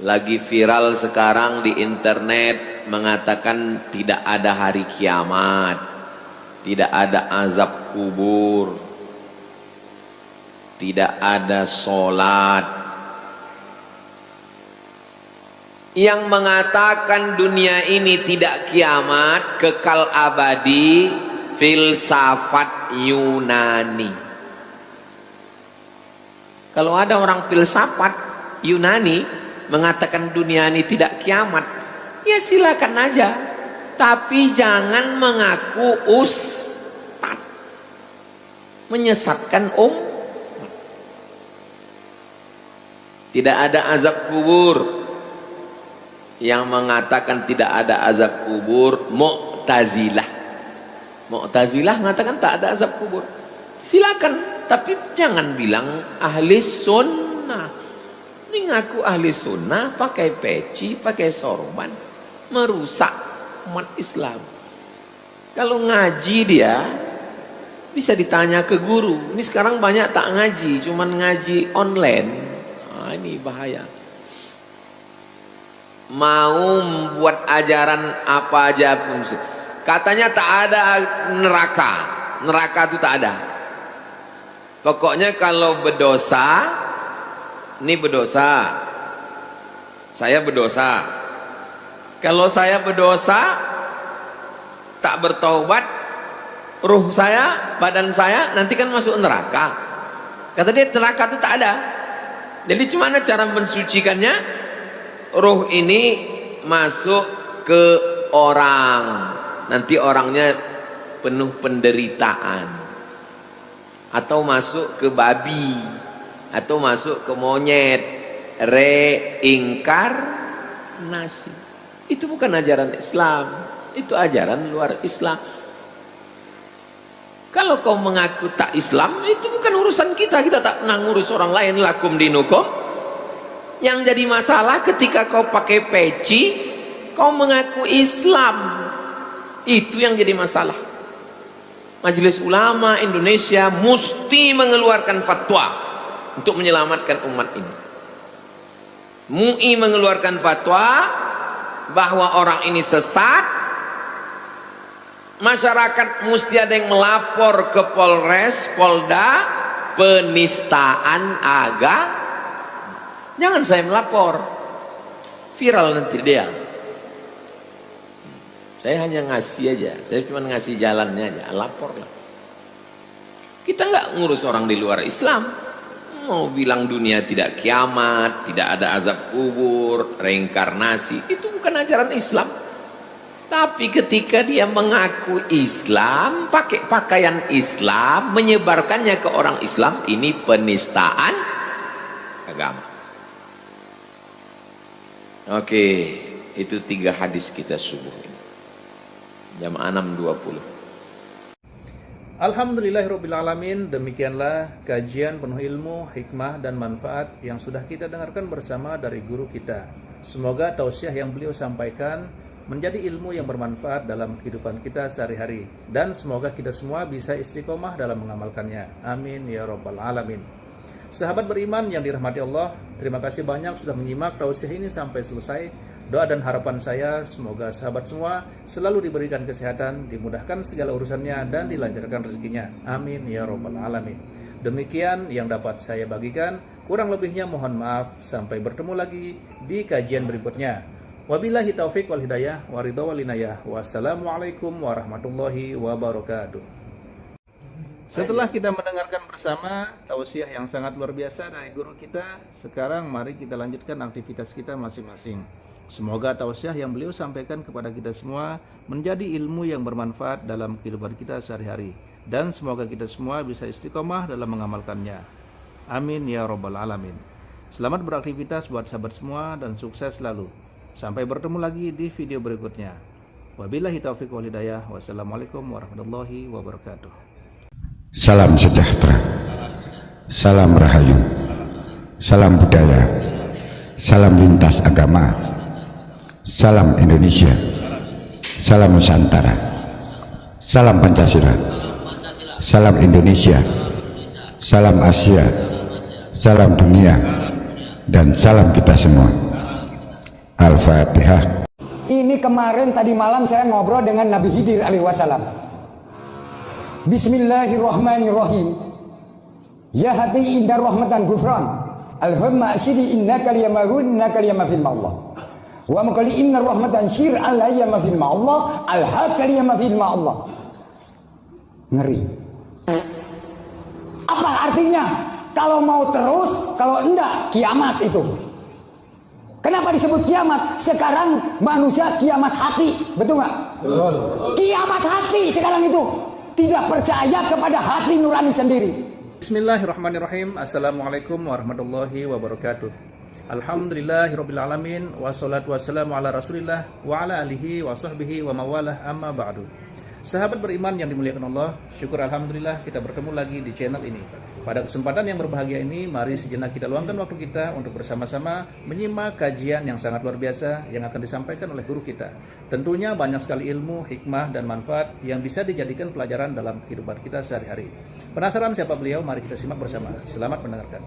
Lagi viral sekarang di internet mengatakan tidak ada hari kiamat, tidak ada azab kubur, tidak ada sholat. Yang mengatakan dunia ini tidak kiamat, kekal abadi, filsafat Yunani. Kalau ada orang filsafat Yunani mengatakan dunia ini tidak kiamat, ya silakan aja, tapi jangan mengaku ustad, menyesatkan Tidak ada azab kubur. Yang mengatakan tidak ada azab kubur Mu'tazilah. Mu'tazilah mengatakan tak ada azab kubur. Silakan, tapi jangan bilang ahli sunnah. Ini ngaku ahli sunnah pakai peci, pakai sorban, merusak umat Islam. Kalau ngaji dia bisa ditanya ke guru. Ini sekarang banyak tak ngaji, cuman ngaji online. Nah, ini bahaya. Mau membuat ajaran apa aja pun, katanya tak ada neraka, neraka itu tak ada. Pokoknya kalau berdosa, ini berdosa, saya berdosa. Kalau saya berdosa, tak bertaubat, ruh saya, badan saya nanti kan masuk neraka. Kata dia neraka itu tak ada. Jadi gimana cara mensucikannya? Ruh ini masuk ke orang, nanti orangnya penuh penderitaan, atau masuk ke babi, atau masuk ke monyet, reinkarnasi. Itu bukan ajaran Islam, itu ajaran luar Islam. Kalau kau mengaku tak Islam, itu bukan urusan kita, kita tak pernah ngurus orang lain. Lakum dinukum. Yang jadi masalah ketika kau pakai peci, kau mengaku Islam. Itu yang jadi masalah. Majelis Ulama Indonesia mesti mengeluarkan fatwa untuk menyelamatkan umat ini. MUI mengeluarkan fatwa bahwa orang ini sesat. Masyarakat mesti ada yang melapor ke Polres, Polda, penistaan agama. Jangan saya melapor, viral nanti dia. Saya hanya ngasih aja, saya cuma ngasih jalannya aja, laporlah. Kita nggak ngurus orang di luar Islam. Mau bilang dunia tidak kiamat, tidak ada azab kubur, reinkarnasi, itu bukan ajaran Islam. Tapi ketika dia mengaku Islam, pakai pakaian Islam, menyebarkannya ke orang Islam, ini penistaan agama. Oke, itu 3 hadis kita subuh ini. Jam 6.20. Alhamdulillahirrabbilalamin. Demikianlah kajian penuh ilmu, hikmah dan manfaat yang sudah kita dengarkan bersama dari guru kita. Semoga tausiah yang beliau sampaikan menjadi ilmu yang bermanfaat dalam kehidupan kita sehari-hari, dan semoga kita semua bisa istiqomah dalam mengamalkannya. Amin ya rabbal alamin. Sahabat beriman yang dirahmati Allah, terima kasih banyak sudah menyimak tausiah ini sampai selesai. Doa dan harapan saya semoga sahabat semua selalu diberikan kesehatan, dimudahkan segala urusannya, dan dilancarkan rezekinya. Amin ya rabbal alamin. Demikian yang dapat saya bagikan, kurang lebihnya mohon maaf. Sampai bertemu lagi di kajian berikutnya. Wabillahi taufiq wal hidayah, waridha wal inayah. Wassalamualaikum warahmatullahi wabarakatuh. Setelah kita mendengarkan bersama tausiah yang sangat luar biasa dari guru kita, sekarang mari kita lanjutkan aktivitas kita masing-masing. Semoga tausiah yang beliau sampaikan kepada kita semua menjadi ilmu yang bermanfaat dalam kehidupan kita sehari-hari, dan semoga kita semua bisa istiqomah dalam mengamalkannya. Amin ya rabbal alamin. Selamat beraktivitas buat sahabat semua dan sukses selalu. Sampai bertemu lagi di video berikutnya. Wabillahi taufiq wal hidayah. Wassalamualaikum warahmatullahi wabarakatuh. Salam sejahtera, salam rahayu, salam budaya, salam lintas agama, salam Indonesia, salam Nusantara, salam Pancasila, salam Indonesia, salam Asia, salam dunia, dan salam kita semua. Al-Fatihah. Ini kemarin tadi malam saya ngobrol dengan Nabi Khidir alaihi wasallam. Bismillahirrahmanirrahim. Ya hati indah rahmatan gufran. Alhamma asyidi innaka liyamahun innaka liyamafil ma'allah. Wa maqali inna rahmatan syir alayya mafil ma'allah. Al-haka liyamafil ma'allah. Ngeri. Apa artinya? Kalau mau terus, kalau enggak kiamat itu. Kenapa disebut kiamat? Sekarang manusia kiamat hati, betul nggak? Betul. Kiamat hati sekarang itu tidak percaya kepada hati nurani sendiri. Bismillahirrahmanirrahim. Assalamualaikum warahmatullahi wabarakatuh. Alhamdulillahirobbilalamin. Wassalatu wassalamu ala rasulillah wa ala alihi wa sahbihi wa mawalah amma ba'du. Sahabat beriman yang dimuliakan Allah, syukur alhamdulillah kita bertemu lagi di channel ini. Pada kesempatan yang berbahagia ini, mari sejenak kita luangkan waktu kita untuk bersama-sama menyimak kajian yang sangat luar biasa yang akan disampaikan oleh guru kita. Tentunya banyak sekali ilmu, hikmah, dan manfaat yang bisa dijadikan pelajaran dalam kehidupan kita sehari-hari. Penasaran siapa beliau? Mari kita simak bersama. Selamat mendengarkan.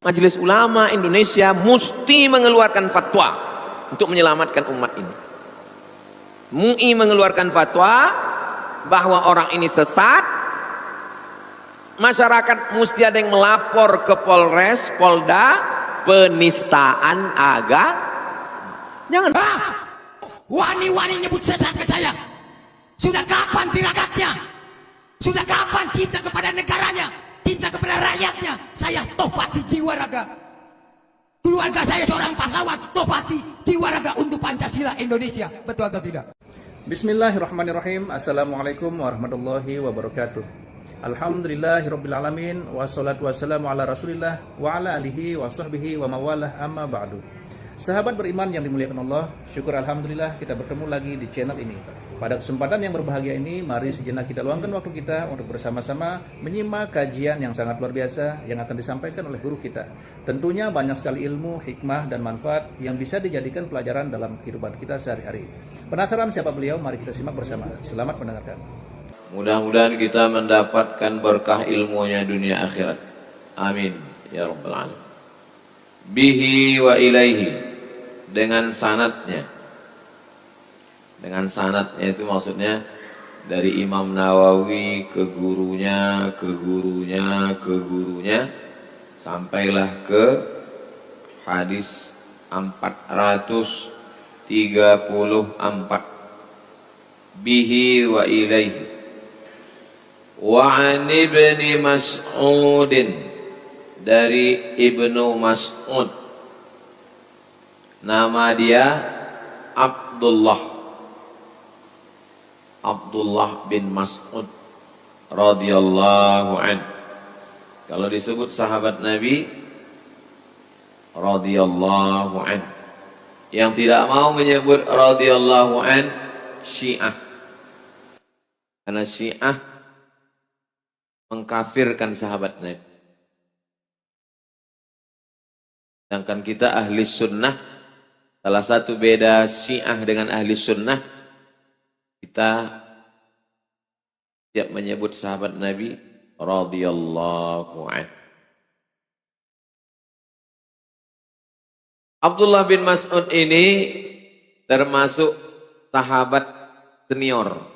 Majelis Ulama Indonesia mesti mengeluarkan fatwa untuk menyelamatkan umat ini. MUI mengeluarkan fatwa bahwa orang ini sesat. Masyarakat mesti ada yang melapor ke Polres, Polda, penistaan agama. Jangan. Wani-wani nyebut sesat ke saya. Sudah kapan tirakatnya? Sudah kapan cinta kepada negaranya? Cinta kepada rakyatnya? Saya topati jiwa raga. Keluarga saya seorang pahlawan, topati jiwa raga untuk Pancasila Indonesia. Betul atau tidak? Bismillahirrahmanirrahim. Assalamualaikum warahmatullahi wabarakatuh. Alhamdulillahirobbilalamin. Wassalatu wassalamu ala rasulillah wa ala alihi wa sahbihi wa mawalah amma ba'du. Sahabat beriman yang dimuliakan Allah, syukur alhamdulillah kita bertemu lagi di channel ini. Pada kesempatan yang berbahagia ini, mari sejenak kita luangkan waktu kita untuk bersama-sama menyimak kajian yang sangat luar biasa yang akan disampaikan oleh guru kita. Tentunya banyak sekali ilmu, hikmah, dan manfaat yang bisa dijadikan pelajaran dalam kehidupan kita sehari-hari. Penasaran siapa beliau? Mari kita simak bersama. Selamat mendengarkan. Mudah-mudahan kita mendapatkan berkah ilmunya dunia akhirat. Amin ya rabbal alamin. Bihi wa ilaihi, dengan sanadnya. Dengan sanadnya itu maksudnya dari Imam Nawawi ke gurunya, ke gurunya, ke gurunya, sampailah ke hadis 434. Bihi wa ilaihi. Wa an ibni Mas'udin, dari Ibnu Mas'ud, nama dia Abdullah bin Mas'ud radhiyallahu an. Kalau disebut sahabat Nabi radhiyallahu an, yang tidak mau menyebut radhiyallahu an Syiah, karena Syiah mengkafirkan sahabat Nabi. Sedangkan kita ahli sunnah, salah satu beda Syiah dengan ahli sunnah, kita tidak menyebut sahabat Nabi radhiyallahu anhu. Abdullah bin Mas'ud ini termasuk sahabat senior,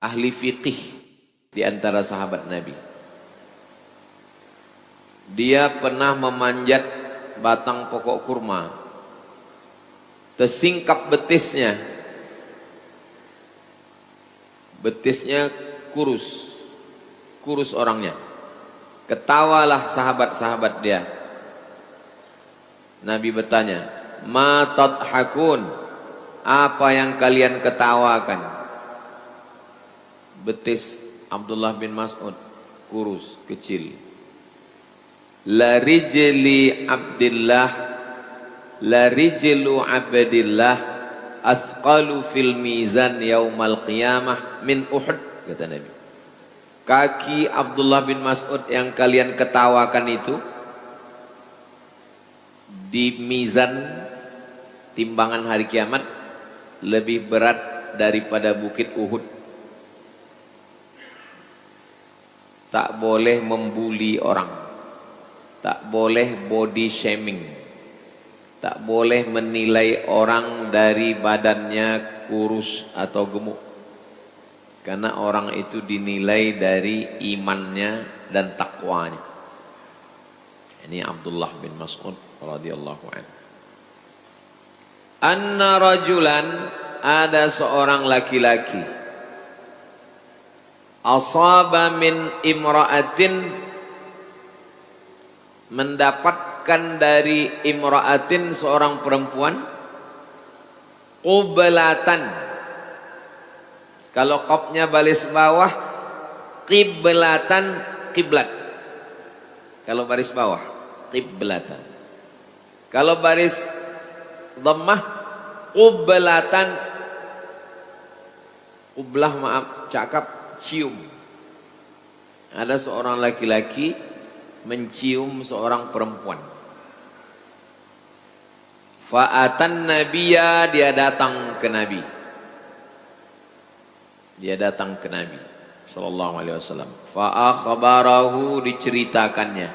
ahli fiqih di antara sahabat Nabi. Dia pernah memanjat batang pokok kurma, tersingkap betisnya kurus orangnya. Ketawalah sahabat-sahabat dia. Nabi bertanya, ma tadhakun, apa yang kalian ketawakan? Betis Abdullah bin Mas'ud kurus, kecil. La rijli abdillah athqalu fil mizan yaumal qiyamah min Uhud, kata Nabi. Kaki Abdullah bin Mas'ud yang kalian ketawakan itu di mizan timbangan hari kiamat lebih berat daripada bukit Uhud. Tak boleh membuli orang, tak boleh body shaming, tak boleh menilai orang dari badannya kurus atau gemuk, karena orang itu dinilai dari imannya dan takwanya. Ini Abdullah bin Mas'ud radhiyallahu anhu. Anna rajulan, ada seorang laki-laki, asaba min imra'atin, mendapatkan dari imra'atin seorang perempuan, qiblatan. Kalau qafnya baris bawah, qiblatan, kiblat. Kalau baris bawah, qiblatan. Kalau baris dhammah, qiblatan. Qiblah, maaf, cakap, cium. Ada seorang laki-laki mencium seorang perempuan. Fa'atan nabiyya, dia datang ke Nabi. Dia datang ke Nabi sallallahu alaihi wasallam. Fa'akhbarahu, diceritakannya,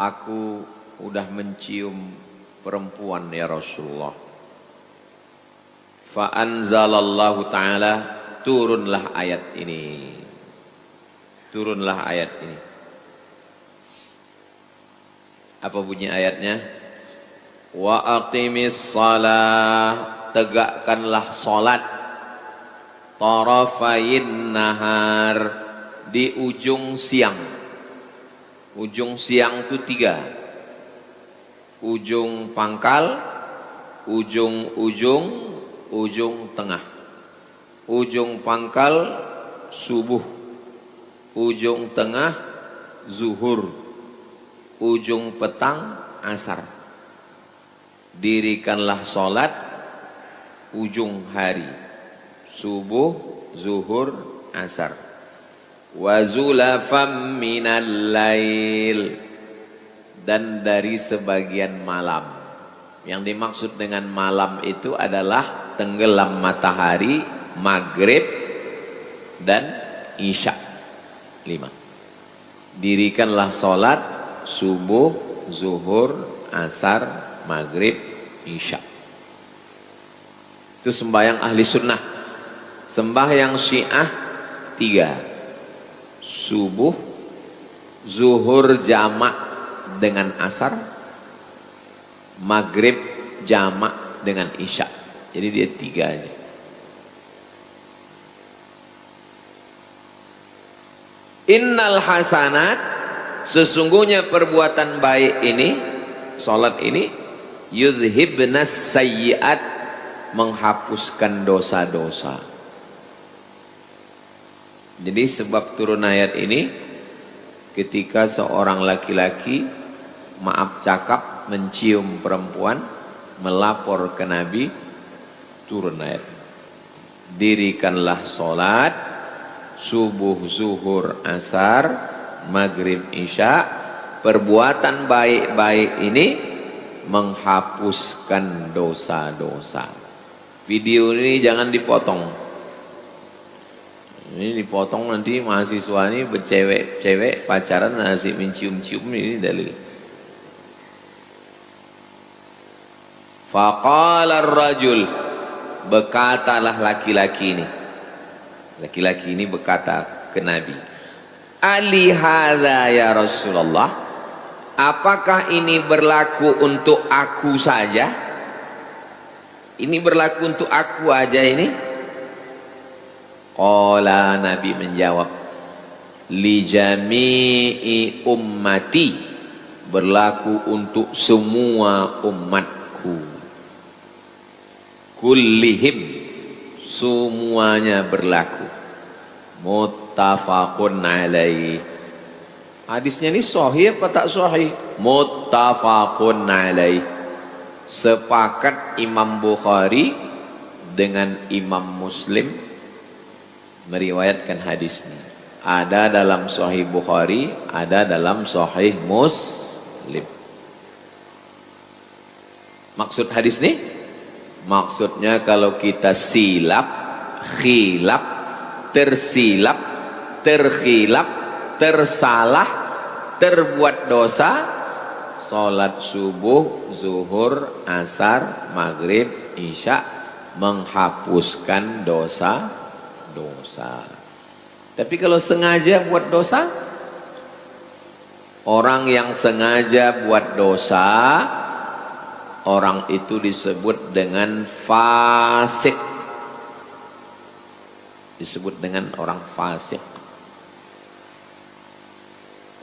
aku udah mencium perempuan ya Rasulullah. Fa'anzalallahu ta'ala, turunlah ayat ini. Turunlah ayat ini. Apa bunyi ayatnya? Wa aqimis shalah, tegakkanlah salat, tarafayin nahar, di ujung siang. Ujung siang itu 3. Ujung pangkal, ujung tengah. Ujung pangkal subuh, ujung tengah zuhur, ujung petang asar. Dirikanlah salat ujung hari, subuh, zuhur, asar. Wa zulafam minal lail, dan dari sebagian malam. Yang dimaksud dengan malam itu adalah tenggelam matahari, maghrib dan isya. 5. Dirikanlah salat subuh, zuhur, asar, maghrib, isya. Itu sembahyang ahli sunnah. Sembahyang syiah 3. Subuh, zuhur jamak dengan asar, maghrib jamak dengan isya. Jadi dia 3 aja. Innal hasanat, sesungguhnya perbuatan baik ini, salat ini, yudhibnas sayyiat, menghapuskan dosa-dosa. Jadi sebab turun ayat ini, ketika seorang laki-laki, maaf cakap, mencium perempuan, melapor ke Nabi, turun ayat. Dirikanlah salat subuh, zuhur, asar, maghrib, isya. Perbuatan baik-baik ini menghapuskan dosa-dosa. Video ini jangan dipotong. Ini dipotong nanti mahasiswa ini bercewek-cewek pacaran asik mencium-cium, ini dalil. Faqala ar-rajul, berkatalah laki-laki ini. Laki-laki ini berkata ke Nabi, Ali hadza ya Rasulullah, apakah ini berlaku untuk aku saja? Ini berlaku untuk aku aja ini? Qala, Nabi menjawab, li jami'i ummati, berlaku untuk semua umatku. Kullihim, semuanya berlaku. Muttafaqun alaih. Hadisnya ini sahih apa tak sahih? Muttafaqun alaih. Sepakat Imam Bukhari dengan Imam Muslim meriwayatkan hadis ini. Ada dalam Sahih Bukhari, ada dalam Sahih Muslim. Maksud hadis ini, Maksudnya kalau kita silap, khilaf, tersilap, terkhilaf, tersalah, terbuat dosa, sholat subuh, zuhur, asar, maghrib, isya, menghapuskan dosa-dosa. Tapi kalau sengaja buat dosa, orang yang sengaja buat dosa, orang itu disebut dengan fasik. Disebut dengan orang fasik.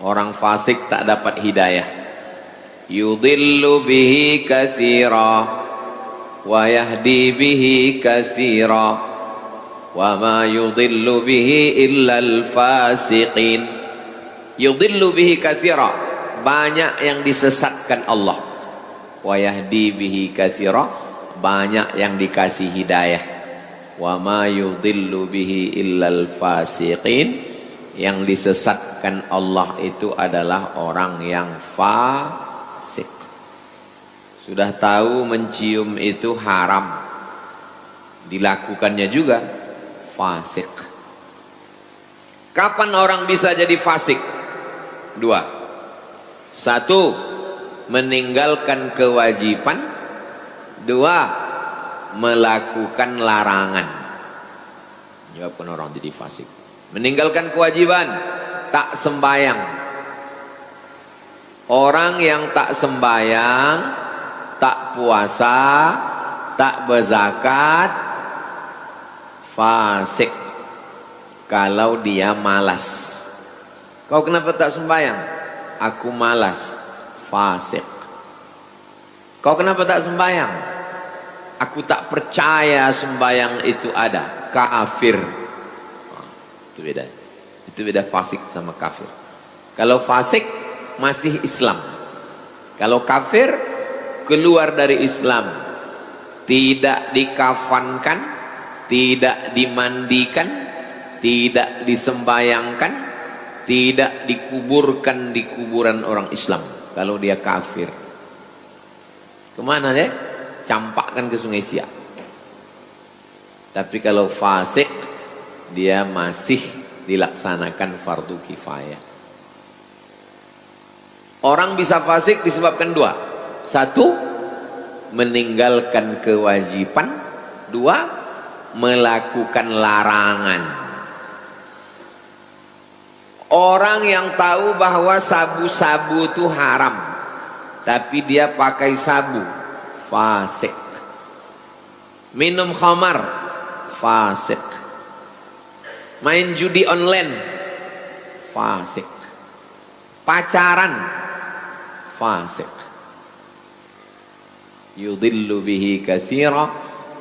Orang fasik tak dapat hidayah. Yudhillu bihi katsira wa yahdi bihi katsira wa ma yudhillu bihi illa al-fasiqin. Yudhillu bihi katsira, banyak yang disesatkan Allah. Wa yahdi bihi katsira, banyak yang dikasih hidayah. Wa ma yudhillu bihi illal fasiqin, yang disesatkan Allah itu adalah orang yang fasik. Sudah tahu mencium itu haram, dilakukannya juga fasik. Kapan orang bisa jadi fasik? Dua. Satu, meninggalkan kewajiban. Dua, melakukan larangan. Menyebabkan orang jadi fasik. Meninggalkan kewajiban, tak sembayang. Orang yang tak sembayang, tak puasa, tak berzakat, fasik. Kalau dia malas. Kau kenapa tak sembayang? Aku malas. Fasik. Kau kenapa tak sembayang? Aku tak percaya sembayang itu ada. Kafir. Itu beda. Itu beda fasik sama kafir. Kalau fasik masih Islam. Kalau kafir keluar dari Islam. Tidak dikafankan, tidak dimandikan, tidak disembayangkan, tidak dikuburkan di kuburan orang Islam. Kalau dia kafir, kemana deh? Campakkan ke Sungai Siak. Tapi kalau fasik, dia masih dilaksanakan fardu kifayah. Orang bisa fasik disebabkan dua. Satu, meninggalkan kewajiban. Dua, melakukan larangan. Orang yang tahu bahwa sabu-sabu itu haram, tapi dia pakai sabu, fasik. Minum khamar, fasik. Main judi online, fasik. Pacaran, fasik. Yudhillu bihi katsira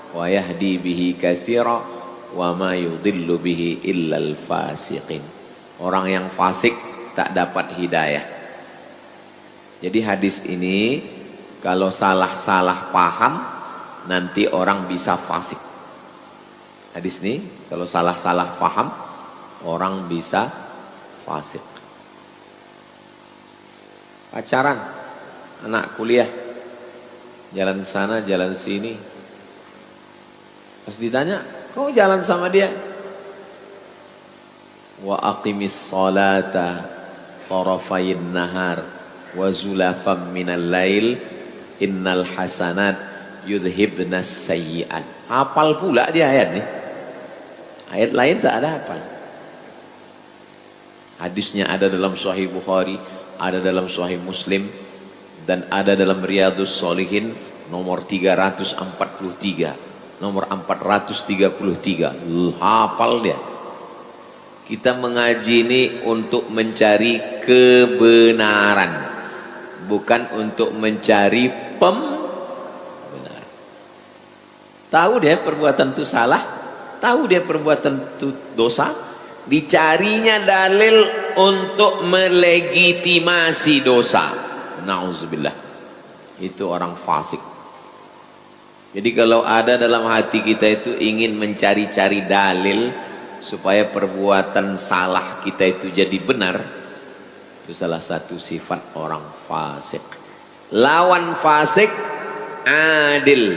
wa yahdi bihi katsira wa ma yudhillu bihi illal fasiqin. Orang yang fasik tak dapat hidayah. Jadi hadis ini kalau salah-salah paham, nanti orang bisa fasik. Hadis ini kalau salah-salah paham, orang bisa fasik. Pacaran, anak kuliah, jalan sana jalan sini, pas ditanya, kau jalan sama dia? Wa aqimis salata tarafayn nahar wa zulafam minal lail innal hasanat yudhibnas sayyi'at. Hafal pula dia ayat nih. Ayat lain tak ada hafal. Hadisnya ada dalam Sahih Bukhari, ada dalam Sahih Muslim, dan ada dalam Riyadhus Shalihin nomor 343, nomor 433. Hafal dia. Kita mengaji ini untuk mencari kebenaran, bukan untuk mencari pembenaran. Tahu dia perbuatan itu salah, tahu dia perbuatan itu dosa, dicarinya dalil untuk melegitimasi dosa. Nauzubillah. Itu orang fasik. Jadi kalau ada dalam hati kita itu ingin mencari-cari dalil supaya perbuatan salah kita itu jadi benar, itu salah satu sifat orang fasik. Lawan fasik adil.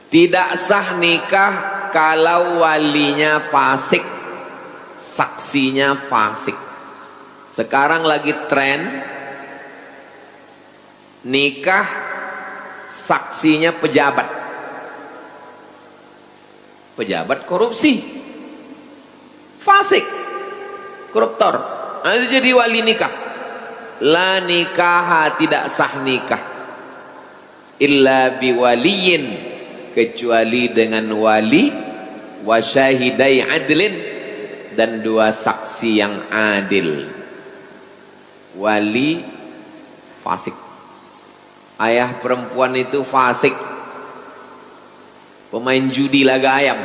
Tidak sah nikah kalau walinya fasik, saksinya fasik. Sekarang lagi tren nikah saksinya pejabat, pejabat korupsi, fasik, koruptor. Nah, itu jadi wali nikah. La nikah, tidak sah nikah illa biwaliyin, kecuali dengan wali, wa syahidai adlin, dan dua saksi yang adil. Wali fasik, ayah perempuan itu fasik, pemain judi laga ayam.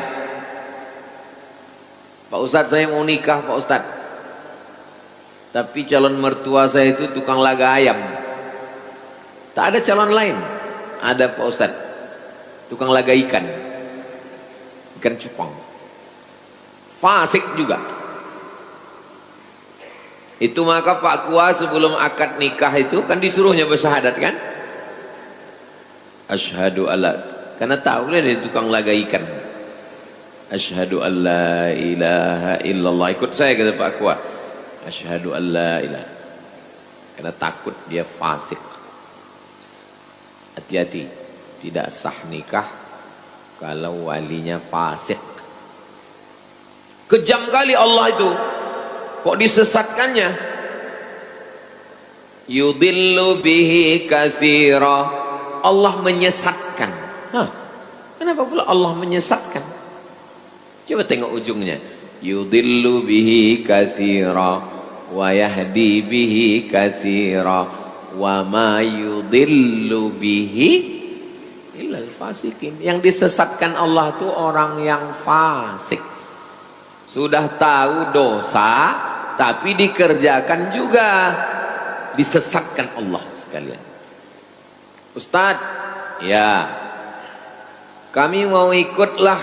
Pak Ustadz, saya mau nikah Pak Ustadz, tapi calon mertua saya itu tukang laga ayam. Tak ada calon lain. Ada Pak Ustadz, tukang laga ikan, ikan cupang, fasik juga. Itu maka Pak Kua sebelum akad nikah itu kan disuruhnya bersyahadat kan, asyhadu alla, karena tahu dia tukang laga ikan, asyhadu alla ilaha illallah. Ikut saya kata Pak Kua, asyhadu alla ilaha, karena takut dia fasik. Hati-hati, tidak sah nikah kalau walinya fasik. Kejam kali Allah itu, kok disesatkannya. Yudillu bihi katsira, Allah menyesatkan. Hah, kenapa pula Allah menyesatkan? Coba tengok ujungnya. Yudillu bihi katsira wa yahdi bihi katsira wa ma yudillu bihi illal fasikin. Yang disesatkan Allah itu orang yang fasik, sudah tahu dosa tapi dikerjakan juga, disesatkan Allah sekalian. Ustadz, ya kami mau ikutlah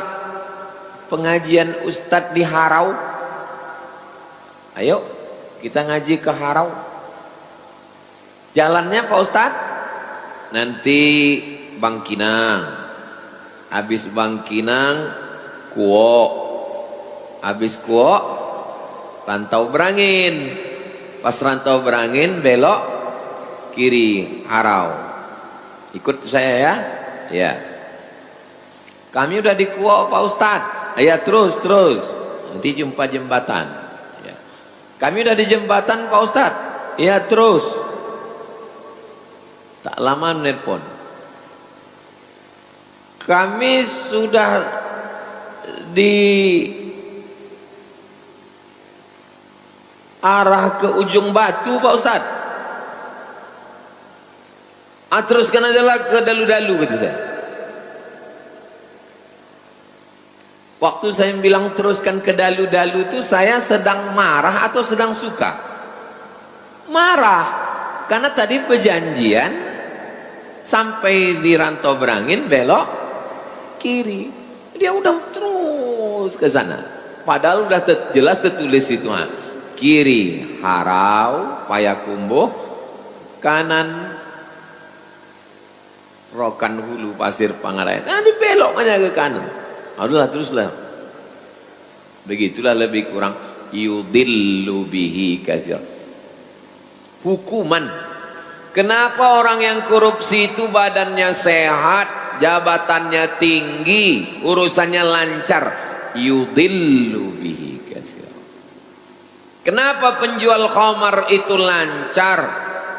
pengajian Ustadz di Harau. Ayo kita ngaji ke Harau. Jalannya Pak Ustadz, nanti Bangkinang, habis Bangkinang Kuo, habis Kuo Rantau Berangin, pas Rantau Berangin belok kiri Harau. Ikut saya ya. Ya, kami udah di Kuo Pak Ustadz. Ya terus nanti jumpa jembatan ya. Kami udah di jembatan Pak Ustadz. Ya terus. Tak lama menelpon, kami sudah di arah ke ujung batu Pak Ustadz. Teruskan aja lah ke dalu-dalu, kata saya. Waktu saya bilang teruskan ke dalu-dalu itu, saya sedang marah atau sedang suka? Marah, karena tadi perjanjian sampai di Rantau Berangin belok kiri, dia udah terus ke sana, padahal udah jelas tertulis itu, kiri Harau Payakumbuh, kanan Rokan Hulu Pasir Pangarayan. Nah dibelok aja ke kanan. Adalah teruslah. Begitulah lebih kurang yudillu bihi katsir. Hukuman. Kenapa orang yang korupsi itu badannya sehat, jabatannya tinggi, urusannya lancar? Yudillu bihi katsir. Kenapa penjual khamar itu lancar,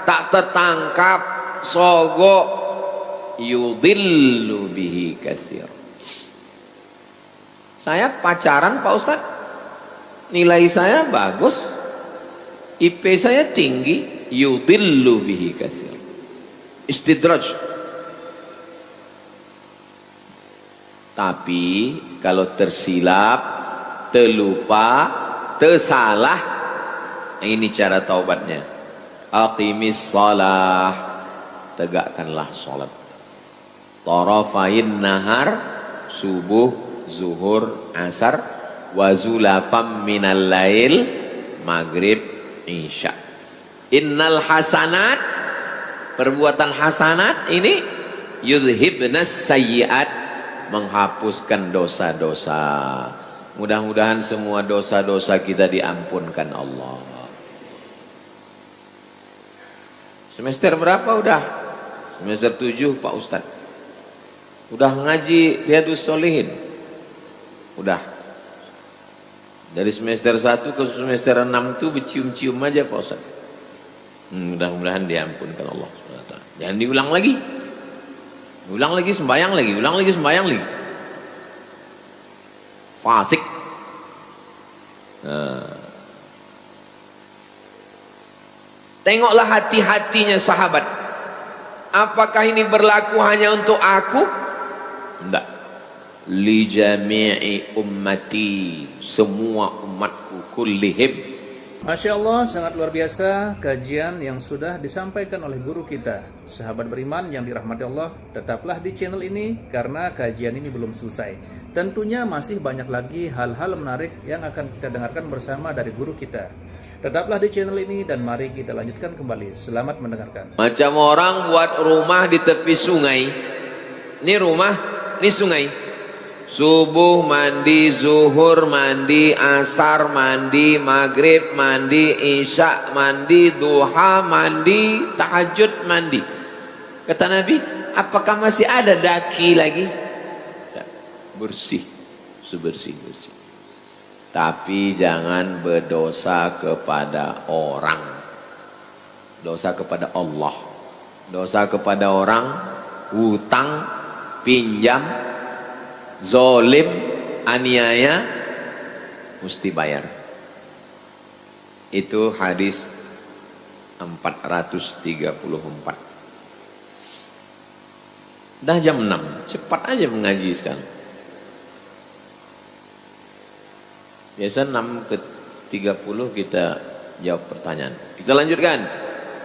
tak tertangkap, sogok? Yudillu bihi katsir. Saya pacaran Pak Ustadz, nilai saya bagus, IP saya tinggi, yudillu bihi katsir. Istidraj. Tapi kalau tersilap, terlupa, tersalah, ini cara taubatnya. Aqimis shalah, tegakkanlah salat. Tarafain nahar, subuh, zuhur, asar, wa zulafam minal lail, maghrib, isya. Innal hasanat, perbuatan hasanat ini yudhibnas sayyiat, menghapuskan dosa-dosa. Mudah-mudahan semua dosa-dosa kita diampunkan Allah. Semester berapa udah? Semester 7 Pak Ustadz. Udah ngaji Riyadhus Shalihin? Udah. Dari semester 1 ke semester 6 itu bercium-cium aja Pak Ustadz. Mudah-mudahan diampunkan Allah. Jangan diulang lagi. Ulang lagi sembahyang lagi, ulang lagi sembahyang lagi. Fasik. Tengoklah hati-hatinya sahabat. Apakah ini berlaku hanya untuk aku? Enggak. Li jami'i ummati, semua umatku kullihim. Masya Allah, sangat luar biasa kajian yang sudah disampaikan oleh guru kita. Sahabat beriman yang dirahmati Allah, tetaplah di channel ini karena kajian ini belum selesai. Tentunya masih banyak lagi hal-hal menarik yang akan kita dengarkan bersama dari guru kita. Tetaplah di channel ini dan mari kita lanjutkan kembali. Selamat mendengarkan. Macam orang buat rumah di tepi sungai. Ini rumah, ini sungai. Subuh mandi, zuhur mandi, asar mandi, maghrib mandi, isya mandi, duha mandi, tahajud mandi. Kata Nabi, apakah masih ada daki lagi? Bersih, sebersih-bersih. Tapi jangan berdosa kepada orang. Dosa kepada Allah. Dosa kepada orang, hutang, pinjam, zolim, aniaya, mesti bayar. Itu hadis 434. Dah jam 6, cepat aja mengaji sekarang. Biasa 6 ke 30 kita jawab pertanyaan. Kita lanjutkan.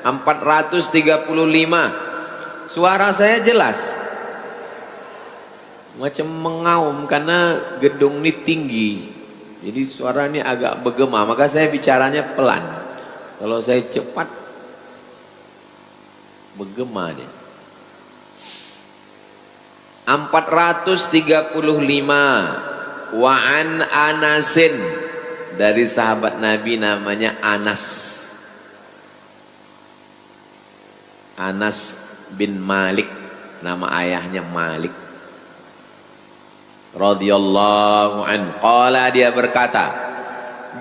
435. Suara saya jelas. Macam mengaum karena gedung ini tinggi. Jadi suara ini agak bergema, maka saya bicaranya pelan. Kalau saya cepat bergema dia. 435. Wa an Anasin, dari sahabat Nabi namanya Anas. Anas bin Malik, nama ayahnya Malik. Radhiyallahu anhu. Qala, dia berkata,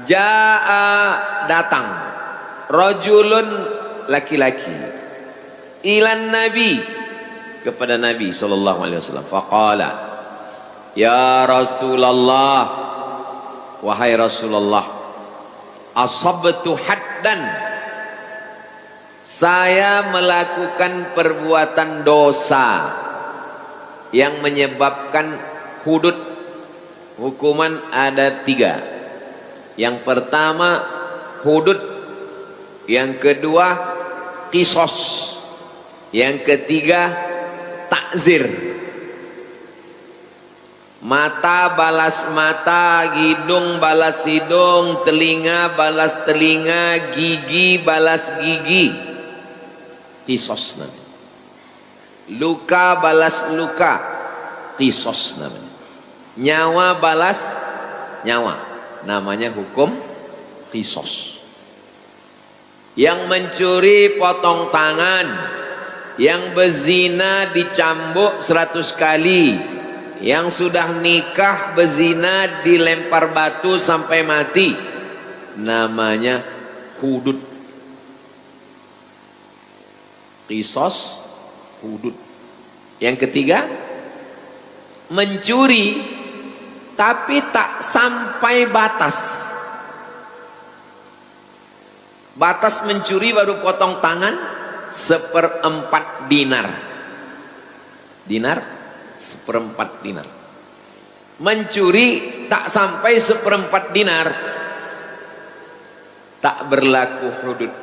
jaa, datang, rajulun, laki-laki, ilan Nabi, kepada Nabi sallallahu alaihi wasallam. Faqala, ya Rasulullah, wahai Rasulullah, asabtu haddan, saya melakukan perbuatan dosa yang menyebabkan hudud. Hukuman ada 3. Yang pertama hudud, yang kedua qisas, yang ketiga takzir. Mata balas mata, hidung balas hidung, telinga balas telinga, gigi balas gigi. Qisas namanya. Luka balas luka, qisas namanya. Nyawa balas nyawa, namanya hukum qisas. Yang mencuri potong tangan, yang berzina dicambuk 100 kali, yang sudah nikah berzina dilempar batu sampai mati, namanya hudud. Qisas, hudud. Yang ketiga, mencuri tapi tak sampai batas. Batas mencuri baru potong tangan 1/4 dinar. Dinar 1/4 dinar. Mencuri tak sampai 1/4 dinar, tak berlaku hudud,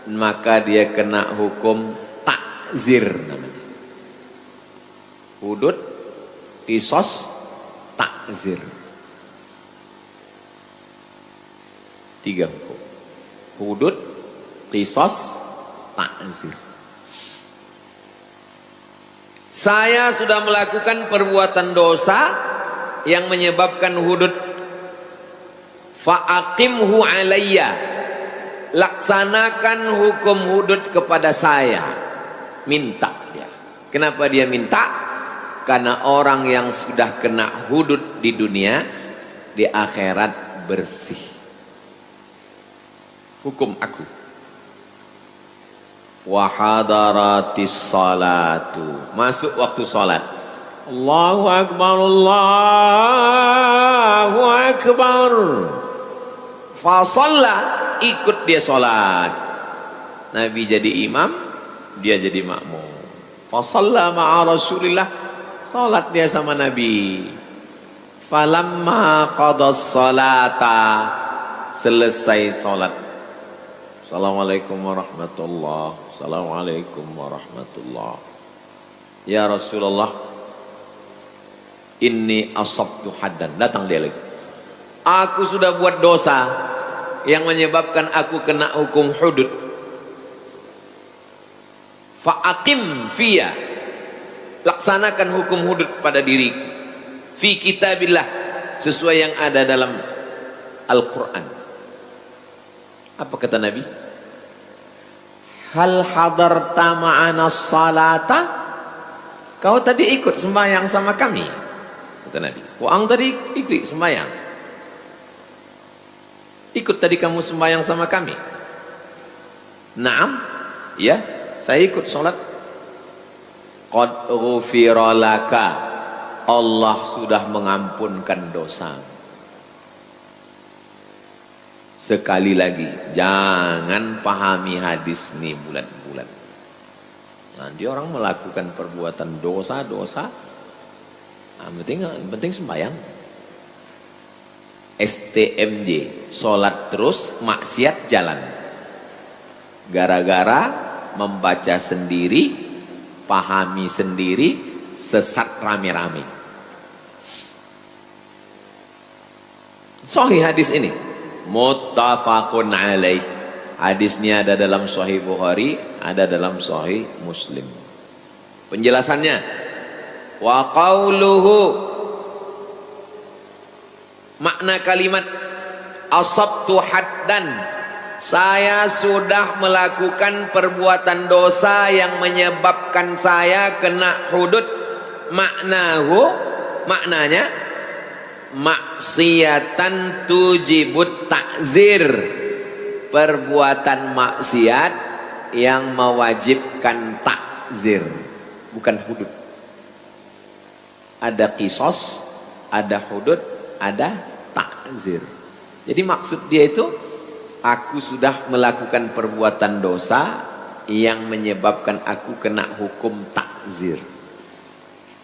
maka dia kena hukum takzir namanya. Hudud, qisas, takzir. 3 hukum. Hudud, qisas, takzir. Saya sudah melakukan perbuatan dosa yang menyebabkan hudud. Fa'aqimhu alayya, laksanakan hukum hudud kepada saya. Minta dia. Kenapa dia minta? Karena orang yang sudah kena hudud di dunia, di akhirat bersih. Hukum aku. Wa hadaratis salatu, masuk waktu salat. Allahu akbar, Allahu akbar. Fa shalla, ikut dia salat. Nabi jadi imam, dia jadi makmum. Fa shalla ma'a Rasulillah, salat dia sama Nabi. Falamma qadas salata, selesai salat. Assalamualaikum warahmatullahi, assalamualaikum warahmatullahi. Ya Rasulullah, inni asabtu haddan. Datang dia lagi. Aku sudah buat dosa yang menyebabkan aku kena hukum hudud. Fa'aqim fiyya, laksanakan hukum hudud pada diriku. Fi kitabillah, sesuai yang ada dalam Al-Quran. Apa kata Nabi? Hal hadarta ma'ana salata, kau tadi ikut sembahyang sama kami, kata Nabi. Ang tadi ikut sembahyang, ikut tadi kamu sembahyang sama kami. Naam, ya, saya ikut sholat. Qad ghufira laka, Allah sudah mengampunkan dosa. Sekali lagi, jangan pahami hadis ini bulat-bulat. Nanti orang melakukan perbuatan dosa-dosa, penting sembahyang. STMJ, sholat terus, maksiat jalan. Gara-gara membaca sendiri, pahami sendiri, sesat rame-rame. Sahih hadis ini, muttafaqun alaih. Hadisnya ada dalam Sahih Bukhari, ada dalam Sahih Muslim. Penjelasannya, wa qauluhu, makna kalimat asabtu haddan, saya sudah melakukan perbuatan dosa yang menyebabkan saya kena hudud. Maknanya maksiatan tujibut takzir, perbuatan maksiat yang mewajibkan takzir, bukan hudud. Ada kisos, ada hudud, ada takzir. Jadi maksud dia itu, aku sudah melakukan perbuatan dosa yang menyebabkan aku kena hukum takzir.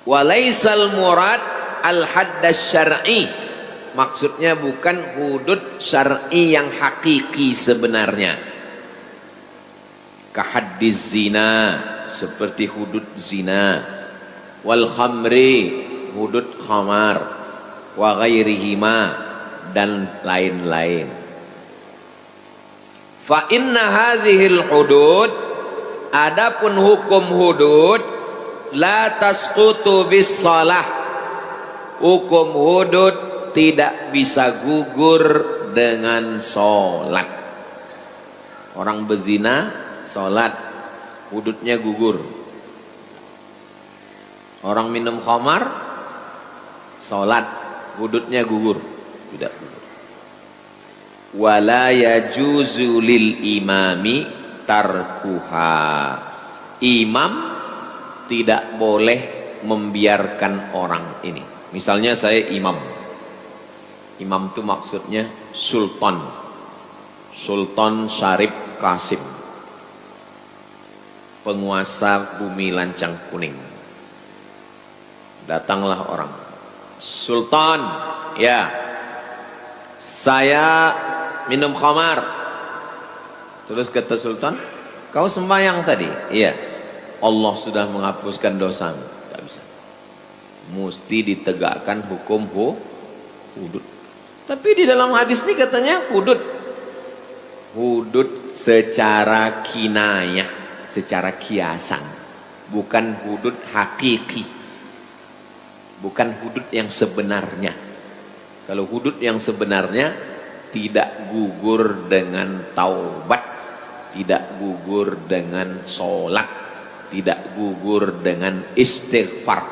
Walaisal murad al-haddas syar'i, maksudnya bukan hudud syar'i yang hakiki sebenarnya. Kahaddiz zina, seperti hudud zina. Wal khamri, hudud khamar. Wa ghairihima, dan lain-lain. Fa inna hadhil hudud, adapun hukum hudud, la tasqutu bis salah, hukum hudud tidak bisa gugur dengan sholat. Orang berzina sholat, hududnya gugur. Orang minum khamar sholat, hududnya gugur, tidak gugur. Wala yajuzu lil imami tarkuha, imam tidak boleh membiarkan orang ini. Misalnya saya imam, imam itu maksudnya sultan, Sultan Syarif Qasim, penguasa bumi lancang kuning. Datanglah orang, Sultan, ya, saya minum khamar. Terus kata Sultan, kau sembahyang tadi? Iya. Allah sudah menghapuskan dosamu. Tak bisa. Mesti ditegakkan hukum hudud. Tapi di dalam hadis ini katanya hudud. Hudud secara kinayah, secara kiasan. bukan hudud hakiki, bukan hudud yang sebenarnya. Kalau hudud yang sebenarnya tidak gugur dengan taubat, tidak gugur dengan sholat, tidak gugur dengan istighfar,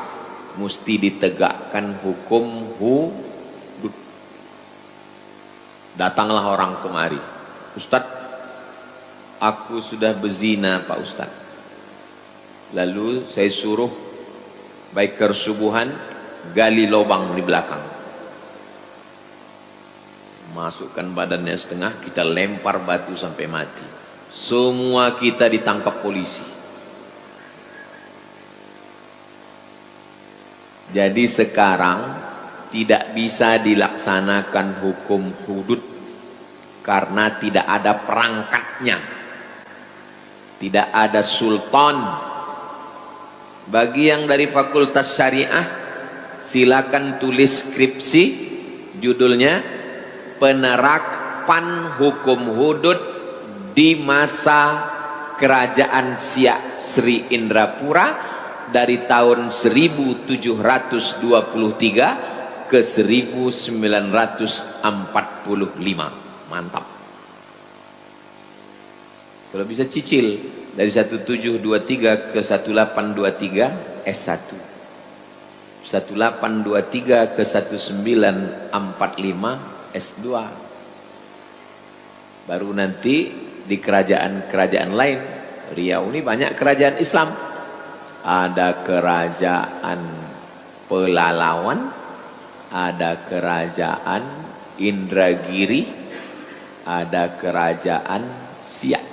mesti ditegakkan hukum hudud. Datanglah orang kemari, Ustadz, aku sudah berzina Pak Ustadz. Lalu saya suruh biker subuhan gali lubang di belakang, masukkan badannya setengah, kita lempar batu sampai mati. Semua kita ditangkap polisi. Jadi sekarang tidak bisa dilaksanakan hukum hudud karena tidak ada perangkatnya, tidak ada sultan. Bagi yang dari fakultas syariah, silakan tulis skripsi, judulnya penerapan hukum hudud di masa kerajaan Siak Sri Indrapura dari tahun 1723 ke 1945. Mantap. Kalau bisa cicil dari 1723 ke 1823 S1, 1823 ke 1945 S2, baru nanti di kerajaan-kerajaan lain. Riau ini banyak kerajaan Islam, ada kerajaan Pelalawan, ada kerajaan Indragiri, ada kerajaan Siak,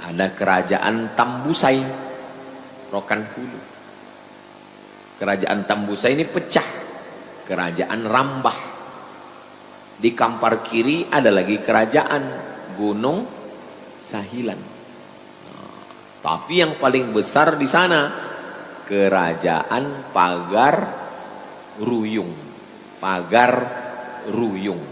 ada kerajaan Tambusai, Rokan Hulu. Kerajaan Tambusai ini pecah, kerajaan Rambah. Di Kampar kiri ada lagi kerajaan Gunung Sahilan. Tapi yang paling besar di sana kerajaan Pagar Ruyung. Pagar Ruyung.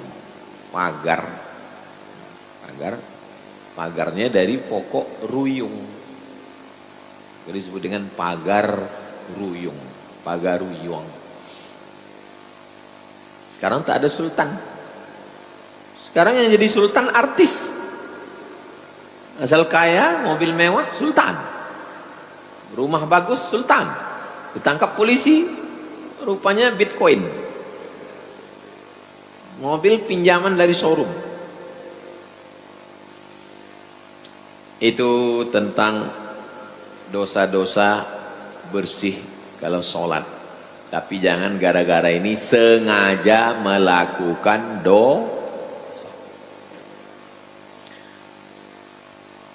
Pagarnya dari pokok ruyung, jadi disebut dengan pagar ruyung, pagar ruyung. Sekarang tak ada sultan. Sekarang yang jadi sultan artis, asal kaya, mobil mewah, sultan, rumah bagus, sultan, ditangkap polisi, rupanya bitcoin, mobil pinjaman dari showroom. Itu tentang dosa-dosa bersih kalau sholat. Tapi jangan gara-gara ini sengaja melakukan dosa.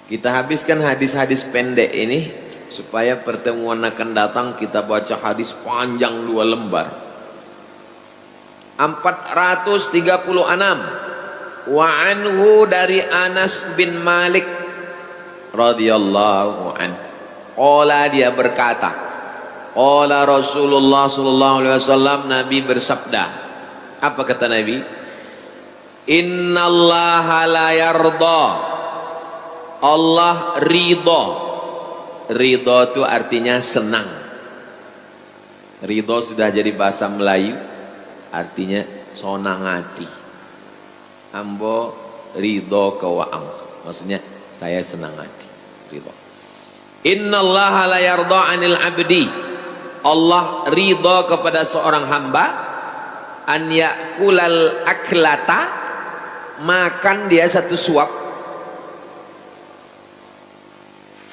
Kita habiskan hadis-hadis pendek ini supaya pertemuan akan datang kita baca hadis panjang 2 lembar. 436. Wa anhu, dari Anas bin Malik radhiyallahu an, qala, dia berkata, qala Rasulullah sallallahu alaihi wasallam, Nabi bersabda. Apa kata Nabi? Innallaha la yarda, Allah ridha. Ridha itu artinya senang. Ridha sudah jadi bahasa Melayu, artinya sonang hati. Ambo ridha kawaang, maksudnya saya senang hati, ridha. Innallaha la yarda 'anil 'abdi, Allah ridha kepada seorang hamba, an yakulal aklata, makan dia satu suap,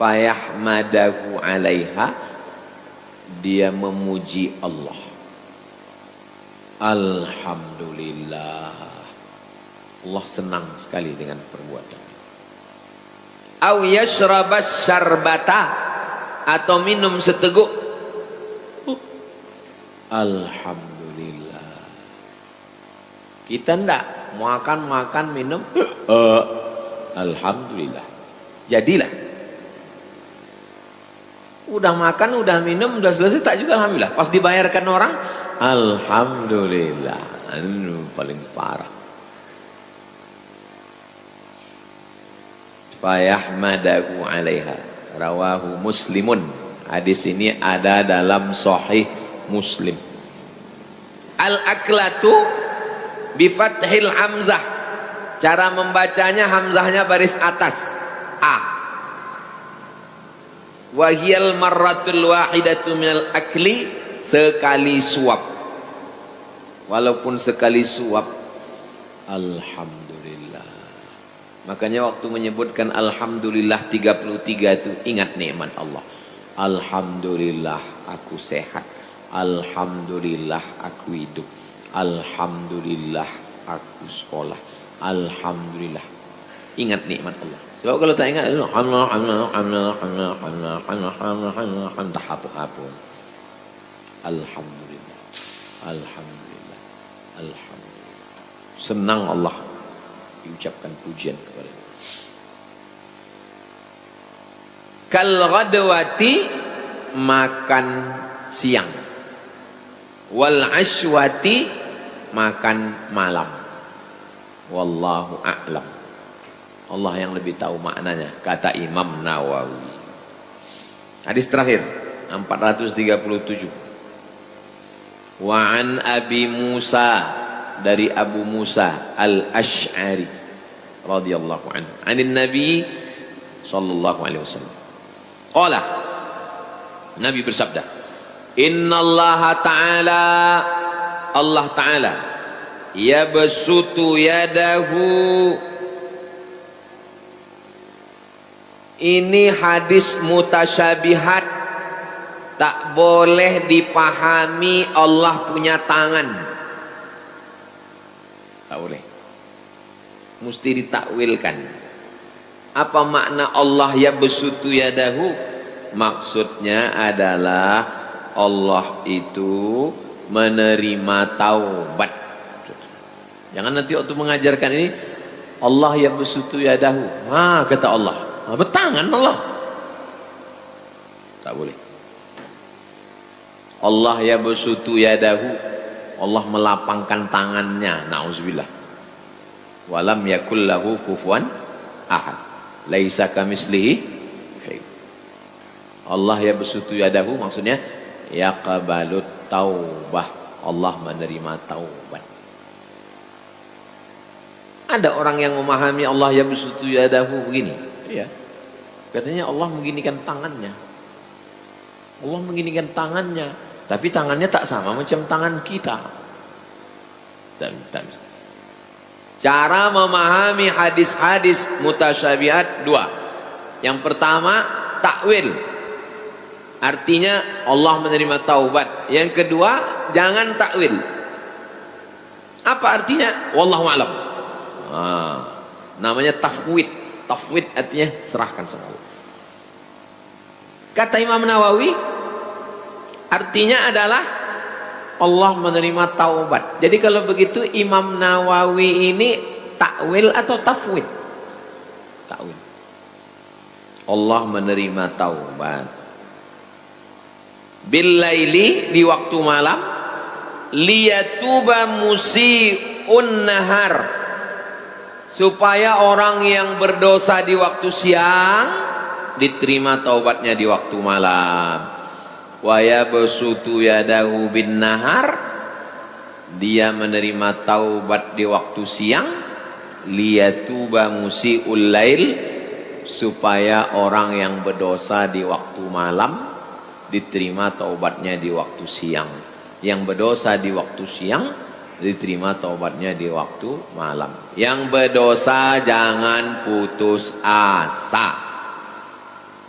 fayahmadahu 'alaiha, dia memuji Allah. Alhamdulillah, Allah senang sekali dengan perbuatan. Au yashrabas syarbata, atau minum seteguk, alhamdulillah. Kita ndak makan minum, alhamdulillah. Jadilah, udah makan, udah minum, udah selesai tak juga alhamdulillah. Pas dibayarkan orang, alhamdulillah. Paling parah. Fayahmadahu 'alaiha, Rawahu Muslimun. Hadis ini ada dalam Sahih Muslim. Al-aklatu bifathil hamzah. Cara membacanya hamzahnya baris atas A. Wahiyal marratul wahidatu minal akli, sekali suap. Walaupun sekali suap, alhamdulillah. Makanya waktu menyebutkan alhamdulillah 33 itu ingat nikmat Allah. Alhamdulillah aku sehat. Alhamdulillah aku hidup. Alhamdulillah aku sekolah. Alhamdulillah. Ingat nikmat Allah. Sebab kalau tak ingat, alhamdulillah. Alhamdulillah. Alhamdulillah. Senang Allah diucapkan pujian kepada Allah. Kal ghadwati, makan siang. Wal ashwati, makan malam. Wallahu a'lam. Allah yang lebih tahu maknanya, kata Imam Nawawi. Hadis terakhir 437. Wa an Abi Musa, dari Abu Musa Al-Asy'ari radhiyallahu anhu, anin Nabi sallallahu alaihi wasallam. Qala, Nabi bersabda, innallaha ta'ala, Allah ta'ala yabsutu yadahu. Ini hadis mutasyabihat, tak boleh dipahami Allah punya tangan, tak boleh, mesti ditakwilkan. Apa makna Allah yabsutu yadahu? Maksudnya adalah Allah itu menerima taubat. Jangan nanti waktu mengajarkan ini Allah yabsutu yadahu, kata Allah, bertangan Allah, tak boleh. Allah yabsutu yadahu, Allah melapangkan tangannya, na'udzubillah. Walam yakul lahu kufuwan ahad, laisa kamislihi syai'. Allah yabsutu yadahu maksudnya yaqbalut taubah, Allah menerima taubat. Ada orang yang memahami Allah yabsutu yadahu begini, ya, katanya Allah mengginikan tangannya, Allah mengginikan tangannya, tapi tangannya tak sama macam tangan kita. Tak bisa. Cara memahami hadis-hadis mutasyabihat dua. Yang pertama, takwil, artinya Allah menerima taubat. Yang kedua, jangan takwil. Apa artinya? Wallahu a'lam. Namanya tafwid. Tafwid artinya serahkan sama Allah. Kata Imam Nawawi, artinya adalah Allah menerima taubat. Jadi kalau begitu Imam Nawawi ini takwil atau tafwid? Takwil. Allah menerima taubat. Billaili, di waktu malam, liyatuba musi'un nahar, supaya orang yang berdosa di waktu siang diterima taubatnya di waktu malam. Wa yabsutu yadahu bin nahar, dia menerima taubat di waktu siang, liyatuba musi'ul lail, supaya orang yang berdosa di waktu malam diterima taubatnya di waktu siang. Yang berdosa di waktu siang diterima taubatnya di waktu malam. Yang berdosa jangan putus asa,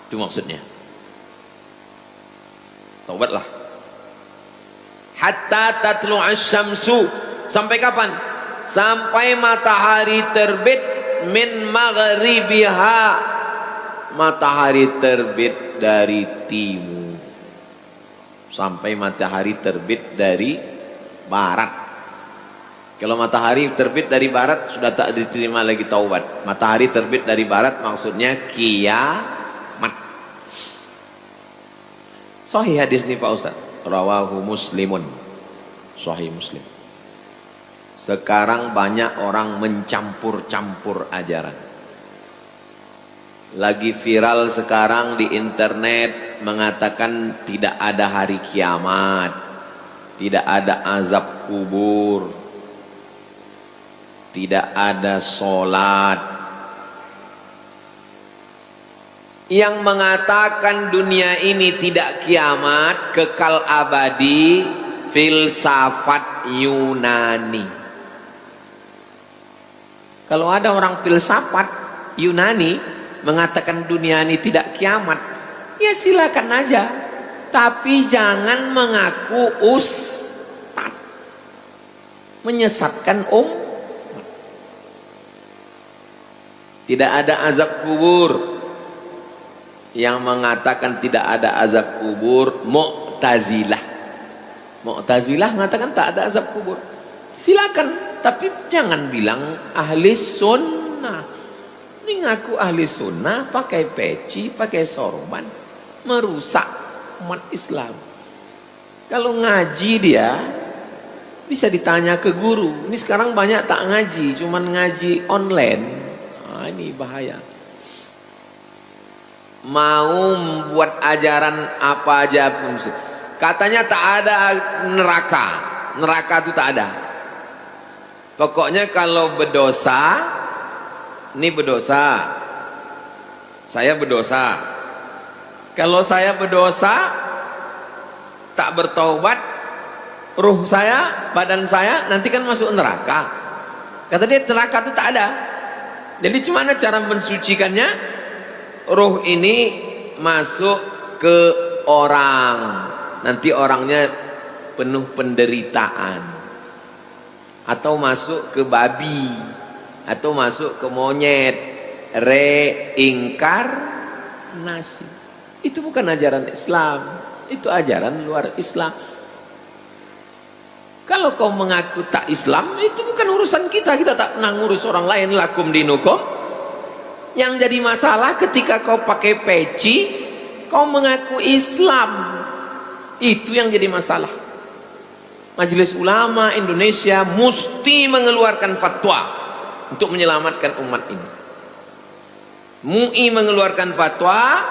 itu maksudnya. Taubatlah. Hatta tatlu'asy syamsu, sampai kapan? Sampai matahari terbit, min maghribiha, matahari terbit dari timur, sampai matahari terbit dari barat. Kalau matahari terbit dari barat sudah tak diterima lagi taubat. Matahari terbit dari barat maksudnya kiamat. Sahih hadis nih Pak Ustaz, rawahu Muslimun, Sahih Muslim. Sekarang banyak orang mencampur-campur ajaran. Lagi viral sekarang di internet mengatakan tidak ada hari kiamat, tidak ada azab kubur, tidak ada sholat. Yang mengatakan dunia ini tidak kiamat, kekal abadi, filsafat Yunani. Kalau ada orang filsafat Yunani mengatakan dunia ini tidak kiamat, ya silakan aja, tapi jangan mengaku ustad, menyesatkan Tidak ada azab kubur. Yang mengatakan tidak ada azab kubur Mu'tazilah. Mu'tazilah mengatakan tak ada azab kubur. Silakan, tapi jangan bilang ahli sunnah. Ini ngaku ahli sunnah pakai peci, pakai sorban, merusak umat Islam. Kalau ngaji dia bisa ditanya ke guru. Ini sekarang banyak tak ngaji, cuman ngaji online. Nah, ini bahaya. Mau membuat ajaran apa aja pun, katanya tak ada neraka. Neraka itu tak ada. Pokoknya kalau berdosa, ini berdosa, saya berdosa. Kalau saya berdosa tak bertaubat, ruh saya, badan saya nanti kan masuk neraka. Kata dia neraka itu tak ada. Jadi gimana cara mensucikannya? Ruh ini masuk ke orang, nanti orangnya penuh penderitaan, atau masuk ke babi, atau masuk ke monyet, reinkarnasi. Itu bukan ajaran Islam, itu ajaran luar Islam. Kalau kau mengaku tak Islam, itu bukan urusan kita, kita tak pernah ngurus orang lain. Lakum dinukum. Yang jadi masalah ketika kau pakai peci, kau mengaku Islam, itu yang jadi masalah. Majelis Ulama Indonesia mesti mengeluarkan fatwa untuk menyelamatkan umat ini. MUI mengeluarkan fatwa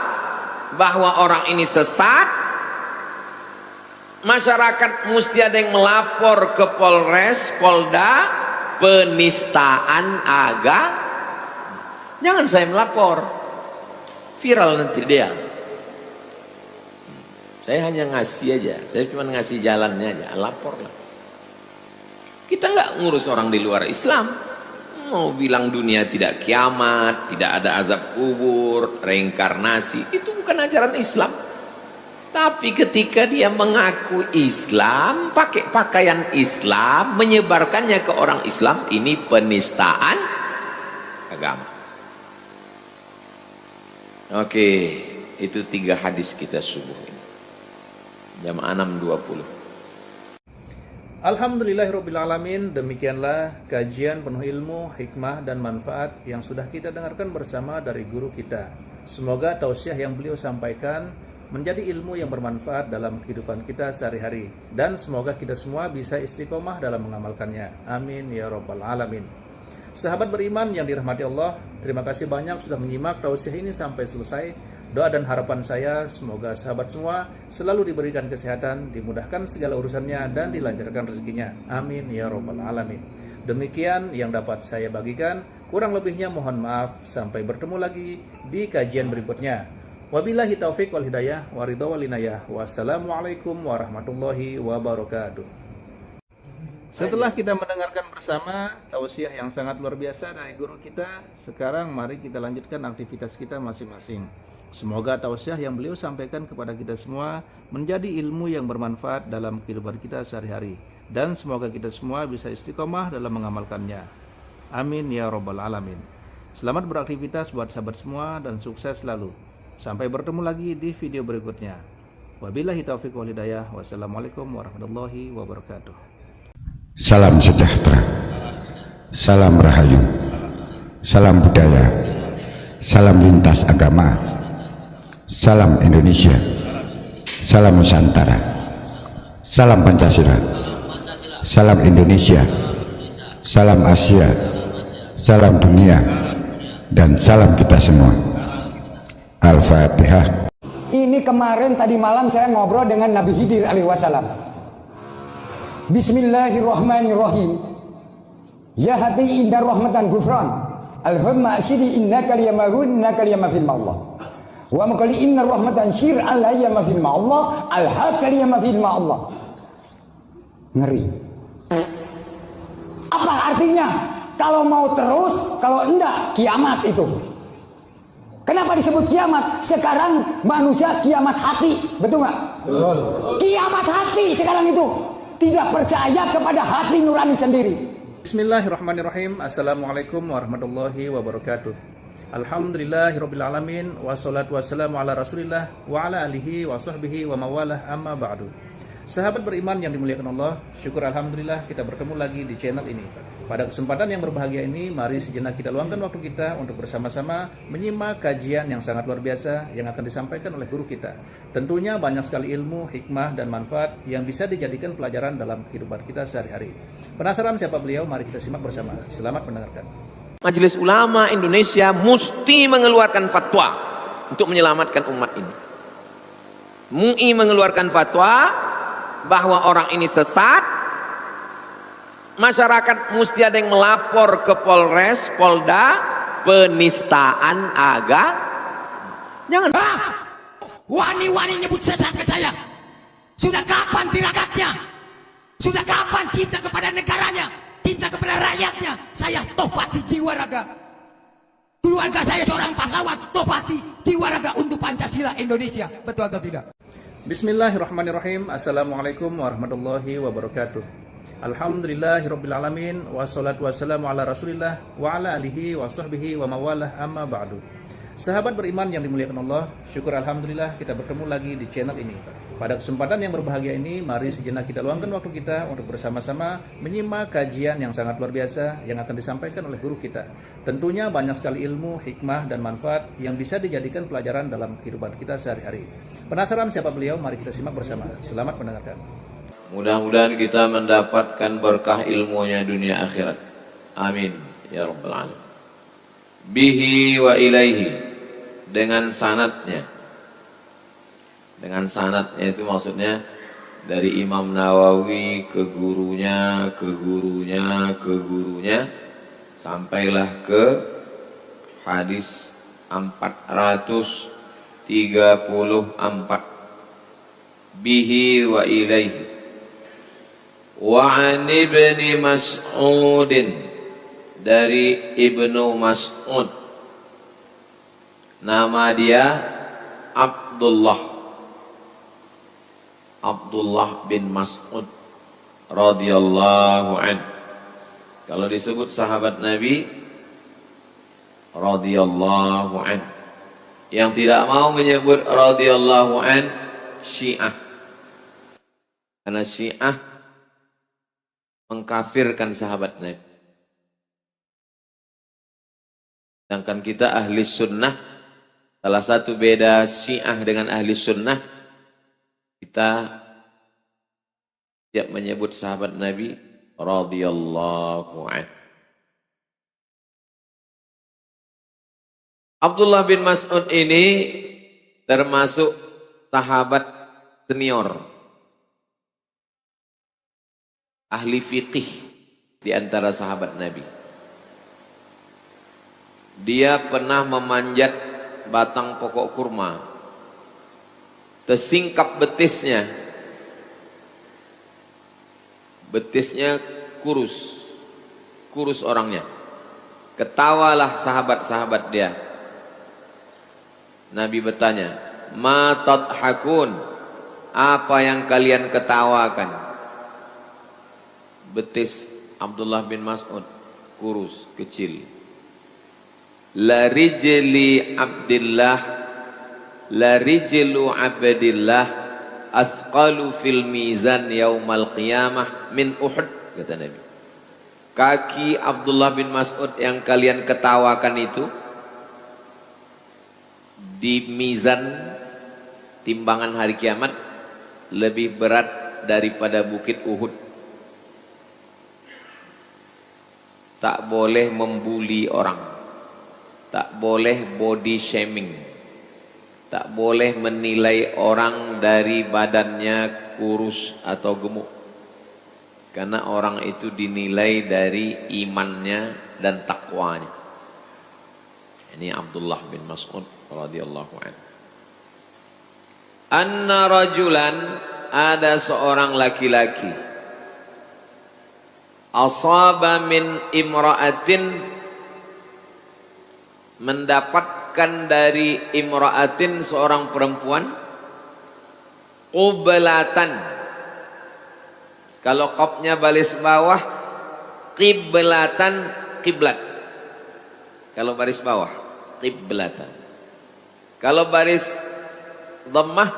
bahwa orang ini sesat. Masyarakat mesti ada yang melapor ke Polres, Polda, penistaan agama. Jangan saya melapor, viral nanti dia. Saya hanya ngasih aja, saya cuma ngasih jalannya aja, laporlah. Kita nggak ngurus orang di luar Islam. Mau bilang dunia tidak kiamat, tidak ada azab kubur, reinkarnasi, itu bukan ajaran Islam. Tapi ketika dia mengaku Islam, pakai pakaian Islam, menyebarkannya ke orang Islam, ini penistaan agama. Oke, itu 3 hadis kita subuh ini. Jam 6.20. Alhamdulillahirrabbilalamin. Demikianlah kajian penuh ilmu, hikmah dan manfaat yang sudah kita dengarkan bersama dari guru kita. Semoga tausiah yang beliau sampaikan menjadi ilmu yang bermanfaat dalam kehidupan kita sehari-hari, dan semoga kita semua bisa istiqomah dalam mengamalkannya. Amin ya rabbal alamin. Sahabat beriman yang dirahmati Allah, terima kasih banyak sudah menyimak tausiah ini sampai selesai. Doa dan harapan saya semoga sahabat semua selalu diberikan kesehatan, dimudahkan segala urusannya, dan dilancarkan rezekinya. Amin ya rabbal alamin. Demikian yang dapat saya bagikan, kurang lebihnya mohon maaf. Sampai bertemu lagi di kajian berikutnya. Wabillahi taufiq wal hidayah wa ridha wal inayah. Wassalamualaikum warahmatullahi wabarakatuh. Setelah kita mendengarkan bersama tausiah yang sangat luar biasa dari guru kita, sekarang mari kita lanjutkan aktivitas kita masing-masing. Semoga tausiah yang beliau sampaikan kepada kita semua menjadi ilmu yang bermanfaat dalam kehidupan kita sehari-hari, dan semoga kita semua bisa istiqomah dalam mengamalkannya. Amin ya rabbal alamin. Selamat beraktivitas buat sahabat semua dan sukses selalu. Sampai bertemu lagi di video berikutnya. Wabillahi taufiq wal hidayah. Wassalamualaikum warahmatullahi wabarakatuh. Salam sejahtera, salam rahayu, salam budaya, salam lintas agama, salam Indonesia, salam Nusantara, salam Pancasila, salam Indonesia, salam Asia, salam dunia, dan salam kita semua. Al-Fatihah. Ini kemarin tadi malam saya ngobrol dengan Nabi Khidir alaihi wasallam. Bismillahirrahmanirrahim. Ya hati indah rahmatan gufran. Alhamma asyidi innaka liyamarun innaka liyamafil ma'allah. Wa makali inna rahmatan syir alayya mafil ma'allah. Alhaka liyamafil ma'allah. Ngeri. Apa artinya? Kalau mau terus, kalau enggak kiamat itu. Kenapa disebut kiamat? Sekarang manusia kiamat hati, betul nggak? Betul. Kiamat hati sekarang itu tidak percaya kepada hati nurani sendiri. Bismillahirrahmanirrahim. Assalamualaikum warahmatullahi wabarakatuh. Alhamdulillahirabbil alamin wassalatu wassalamu ala Rasulillah wa ala alihi wa sahbihi wa mawalah amma ba'du. Sahabat beriman yang dimuliakan Allah, syukur alhamdulillah kita bertemu lagi di channel ini. Pada kesempatan yang berbahagia ini, mari sejenak kita luangkan waktu kita untuk bersama-sama menyimak kajian yang sangat luar biasa yang akan disampaikan oleh guru kita. Tentunya banyak sekali ilmu, hikmah, dan manfaat yang bisa dijadikan pelajaran dalam kehidupan kita sehari-hari. Penasaran siapa beliau? Mari kita simak bersama. Selamat mendengarkan. Majelis Ulama Indonesia mesti mengeluarkan fatwa untuk menyelamatkan umat ini. MUI mengeluarkan fatwa bahwa orang ini sesat. Masyarakat mesti ada yang melapor ke Polres, Polda, penistaan agama. Jangan. Wani-wani nyebut sesat ke saya. Sudah kapan tirakatnya? Sudah kapan cinta kepada negaranya? Cinta kepada rakyatnya? Saya topati jiwa raga. Keluarga saya seorang pahlawan, topati jiwa raga untuk Pancasila Indonesia. Betul atau tidak? Bismillahirrahmanirrahim. Assalamualaikum warahmatullahi wabarakatuh. Alhamdulillahirabbil alamin wassalatu wassalamu ala Rasulillah wa ala alihi wa sahbihi wa mawalah amma ba'du. Sahabat beriman yang dimuliakan Allah, syukur alhamdulillah kita bertemu lagi di channel ini. Pada kesempatan yang berbahagia ini, mari sejenak kita luangkan waktu kita untuk bersama-sama menyimak kajian yang sangat luar biasa yang akan disampaikan oleh guru kita. Tentunya banyak sekali ilmu, hikmah, dan manfaat yang bisa dijadikan pelajaran dalam kehidupan kita sehari-hari. Penasaran siapa beliau? Mari kita simak bersama. Selamat mendengarkan. Mudah-mudahan kita mendapatkan berkah ilmunya dunia akhirat. Amin ya rabbal alamin. Bihi wa ilaihi, dengan sanadnya. Dengan sanadnya itu maksudnya dari Imam Nawawi ke gurunya, ke gurunya, ke gurunya, sampailah ke hadis 434. Bihi wa ilaihi. Wa an ibni Mas'udin, dari Ibnu Mas'ud, nama dia Abdullah bin Mas'ud radhiyallahu an. Kalau disebut sahabat Nabi radhiyallahu an, yang tidak mau menyebut radhiyallahu an Syiah, karena Syiah mengkafirkan sahabat Nabi. Sedangkan kita ahli sunnah, salah satu beda Syiah dengan ahli sunnah, kita tidak menyebut sahabat Nabi radhiyallahu anhu. Abdullah bin Mas'ud ini termasuk sahabat senior, ahli fiqih di antara sahabat Nabi. Dia pernah memanjat batang pokok kurma, tersingkap betisnya. Betisnya kurus orangnya. Ketawalah sahabat-sahabat dia. Nabi bertanya, "Ma tadhakun?" Apa yang kalian ketawakan? Betis Abdullah bin Mas'ud kurus, kecil. La rijli abdillah athqalu fil mizan yaumal qiyamah min Uhud, kata Nabi. Kaki Abdullah bin Mas'ud yang kalian ketawakan itu di mizan timbangan hari kiamat lebih berat daripada bukit Uhud. Tak boleh membuli orang, tak boleh body shaming, Tak boleh menilai orang dari badannya kurus atau gemuk. Karena orang itu dinilai dari imannya dan takwanya. Ini Abdullah bin Mas'ud radhiyallahu anhu. Anna rajulan, ada seorang laki-laki, asaba min imra'atin, mendapatkan dari imra'atin seorang perempuan, qiblatan, kalau qafnya baris bawah, qiblatan, kiblat. Kalau baris bawah, qiblatan. Kalau baris dhammah,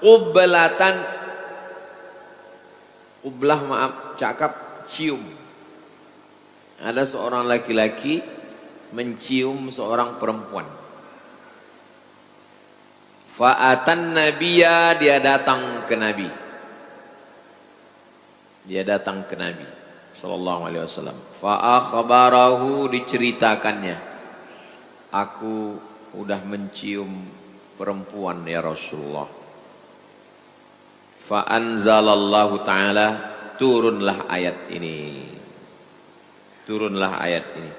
qiblatan. Qiblah, maaf, cakap, cium. Ada seorang laki-laki mencium seorang perempuan. Fa'atan nabiyya, dia datang ke Nabi. Dia datang ke Nabi sallallahu alaihi wasallam. Fa'akhbarahu, diceritakannya, aku udah mencium perempuan ya Rasulullah. Fa'anzalallahu ta'ala, turunlah ayat ini. Turunlah ayat ini.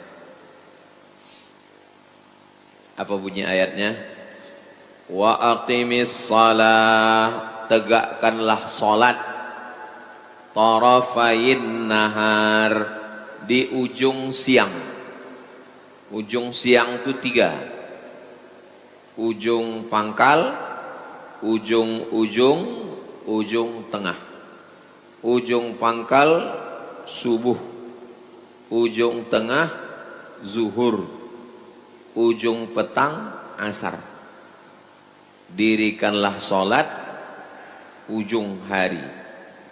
Apa bunyi ayatnya? Wa aqimis salah, tegakkanlah salat, tarafayin nahar, di ujung siang. Ujung siang itu 3. Ujung pangkal, ujung tengah. Ujung pangkal subuh, ujung tengah zuhur, ujung petang asar. Dirikanlah salat ujung hari,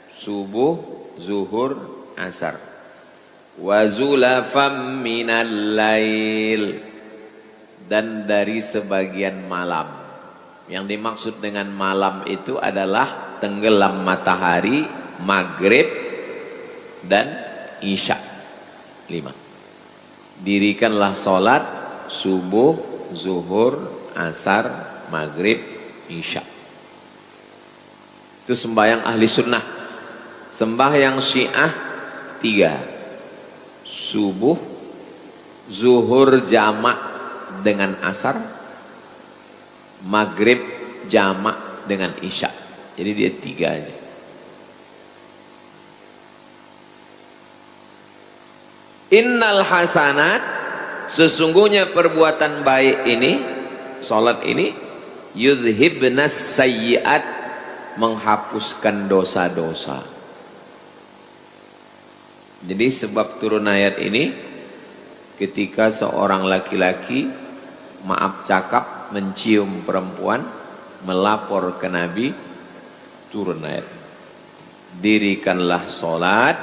subuh, zuhur, asar. Wa zulafam minal lail, dan dari sebagian malam. Yang dimaksud dengan malam itu adalah tenggelam matahari, maghrib dan isya. 5. Dirikanlah salat subuh, zuhur, asar, maghrib, isya. Itu sembahyang ahli sunnah. Sembahyang syiah 3. Subuh, zuhur jamak dengan asar, maghrib jamak dengan isya. Jadi dia 3 aja. Innal hasanat, sesungguhnya perbuatan baik ini, salat ini, yudhibnas sayyiat, menghapuskan dosa-dosa. Jadi sebab turun ayat ini, ketika seorang laki-laki, maaf cakap, mencium perempuan, melapor ke Nabi, turun ayat. Dirikanlah salat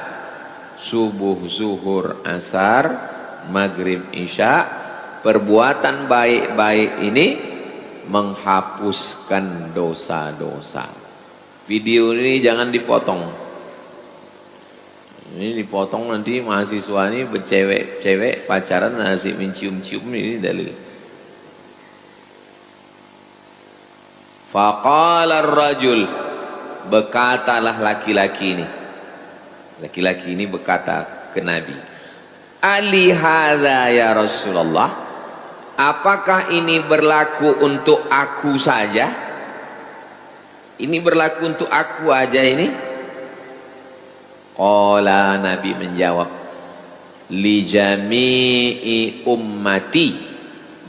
subuh, zuhur, asar, maghrib, isya. Perbuatan baik-baik ini menghapuskan dosa-dosa. Video ini jangan dipotong. Ini dipotong nanti mahasiswa ini bercewek-cewek pacaran asik mencium-cium, ini dalil. Faqala ar-rajul, berkatalah laki-laki ini. Laki-laki ini berkata ke Nabi, Ali hadza ya Rasulullah, apakah ini berlaku untuk aku saja? Ini berlaku untuk aku aja ini? Qala, Nabi menjawab, li jami'i ummati,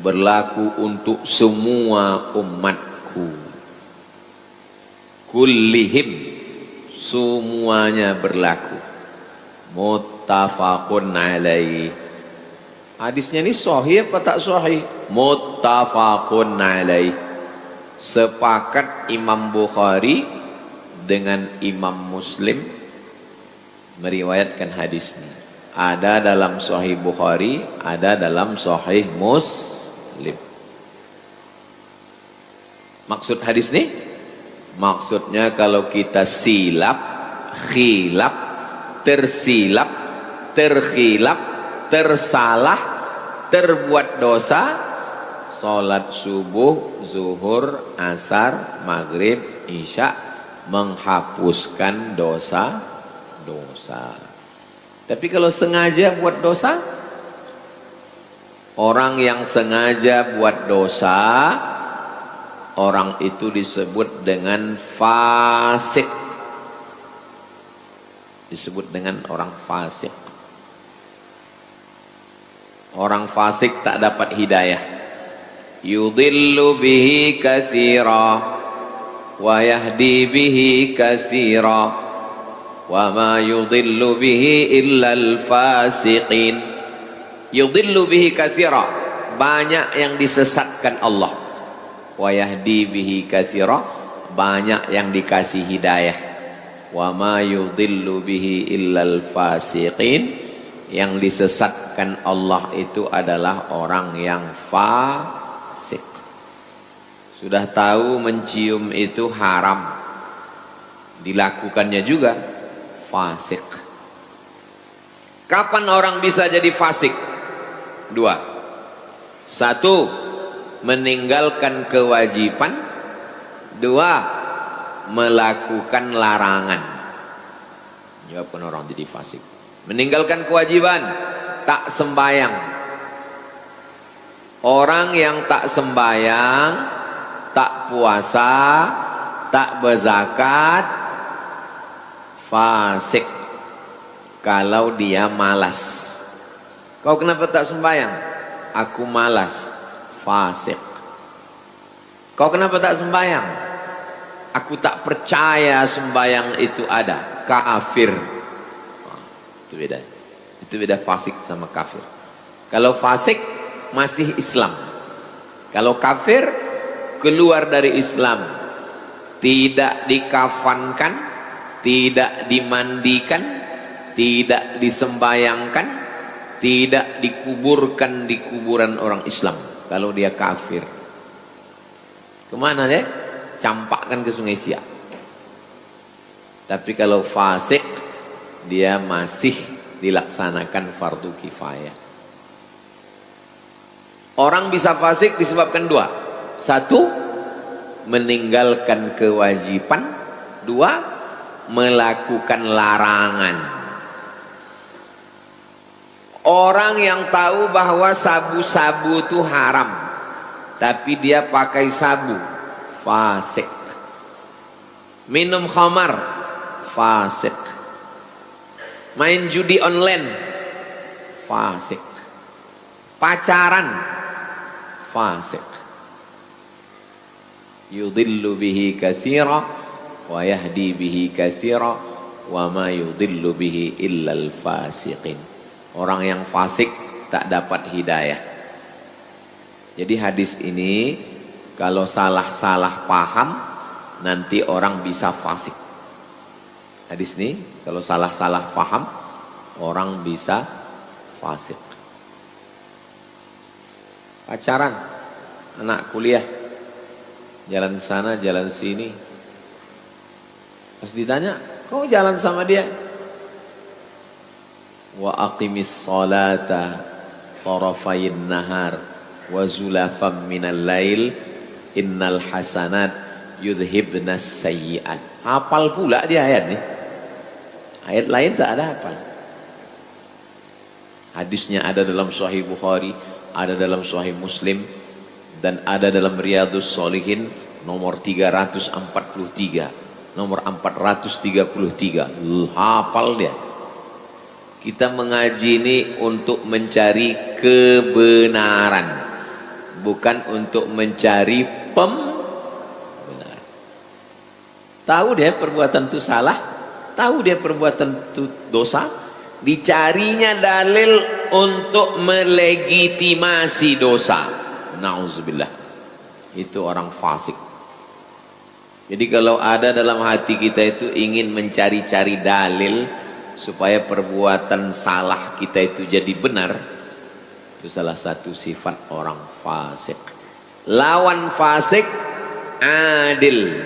berlaku untuk semua umatku. Kullihim, semuanya berlaku. Muttafaqun alaih. Hadisnya ini sahih apa tak sahih? Muttafaqun alaih. Sepakat Imam Bukhari dengan Imam Muslim meriwayatkan hadis ini. Ada dalam Sahih Bukhari, ada dalam Sahih Muslim. Maksud hadis ini? Maksudnya kalau kita silap, khilaf, tersilap, terkhilaf, tersalah, terbuat dosa, sholat subuh, zuhur, asar, maghrib, isya, menghapuskan dosa-dosa. Tapi kalau sengaja buat dosa, orang yang sengaja buat dosa, orang itu disebut dengan fasik. Disebut dengan orang fasik. Orang fasik tak dapat hidayah. Yudhillu bihi katsira wa yahdi bihi katsira wa ma yudhillu bihi illa al-fasiqin. Yudhillu bihi katsira, banyak yang disesatkan Allah. Wa yahdi bihi katsira, banyak yang dikasih hidayah. Wa ma yudhillu bihi illa al-fasiqin, yang disesatkan Allah itu adalah orang yang fasik. Sudah tahu mencium itu haram, dilakukannya juga fasik. Kapan orang bisa jadi fasik? Dua. Satu, meninggalkan kewajiban. Dua, melakukan larangan. Jawabkan orang jadi fasik. Meninggalkan kewajiban, tak sembayang. Orang yang tak sembayang, tak puasa, tak berzakat, fasik. Kalau dia malas. Kau kenapa tak sembayang? Aku malas, fasik. Kau kenapa tak sembayang? Aku tak percaya sembayang itu ada, kafir. Itu beda. Itu beda fasik sama kafir. Kalau fasik masih Islam. Kalau kafir keluar dari Islam, tidak dikafankan, tidak dimandikan, tidak disembayangkan, tidak dikuburkan di kuburan orang Islam. Kalau dia kafir, kemana dia? Campakkan ke Sungai Siak. Tapi kalau fasik, dia masih dilaksanakan fardu kifayah. Orang bisa fasik disebabkan dua. Satu, meninggalkan kewajiban. Dua, melakukan larangan. Orang yang tahu bahwa sabu-sabu itu haram, tapi dia pakai sabu, fasik. Minum khamar, fasik. Main judi online, fasik. Pacaran, fasik. Yudhillu bihi katsira wa yahdi bihi katsira wa ma yudhillu bihi illa al-fasiqin. Orang yang fasik tak dapat hidayah. Jadi hadis ini kalau salah-salah paham, nanti orang bisa fasik. Hadis ini kalau salah-salah paham, orang bisa fasik. Pacaran, anak kuliah, jalan sana, jalan sini. Pas ditanya, kau jalan sama dia? Wa aqimis salata tarafayin nahar wa zulafam minal lail innal hasanat yudhibnas sayyi'at. Hafal pula dia ayat nih. Ayat lain tak ada hafal. Hadisnya ada dalam Sahih Bukhari, ada dalam Sahih Muslim, dan ada dalam Riyadhus Shalihin nomor 343, nomor 433. Hafal dia. Kita mengaji ini untuk mencari kebenaran, bukan untuk mencari pembenaran. Tahu dia perbuatan itu salah, tahu dia perbuatan itu dosa, dicarinya dalil untuk melegitimasi dosa. Nauzubillah. Itu orang fasik. Jadi kalau ada dalam hati kita itu ingin mencari-cari dalil supaya perbuatan salah kita itu jadi benar, itu salah satu sifat orang fasik. Lawan fasik, adil.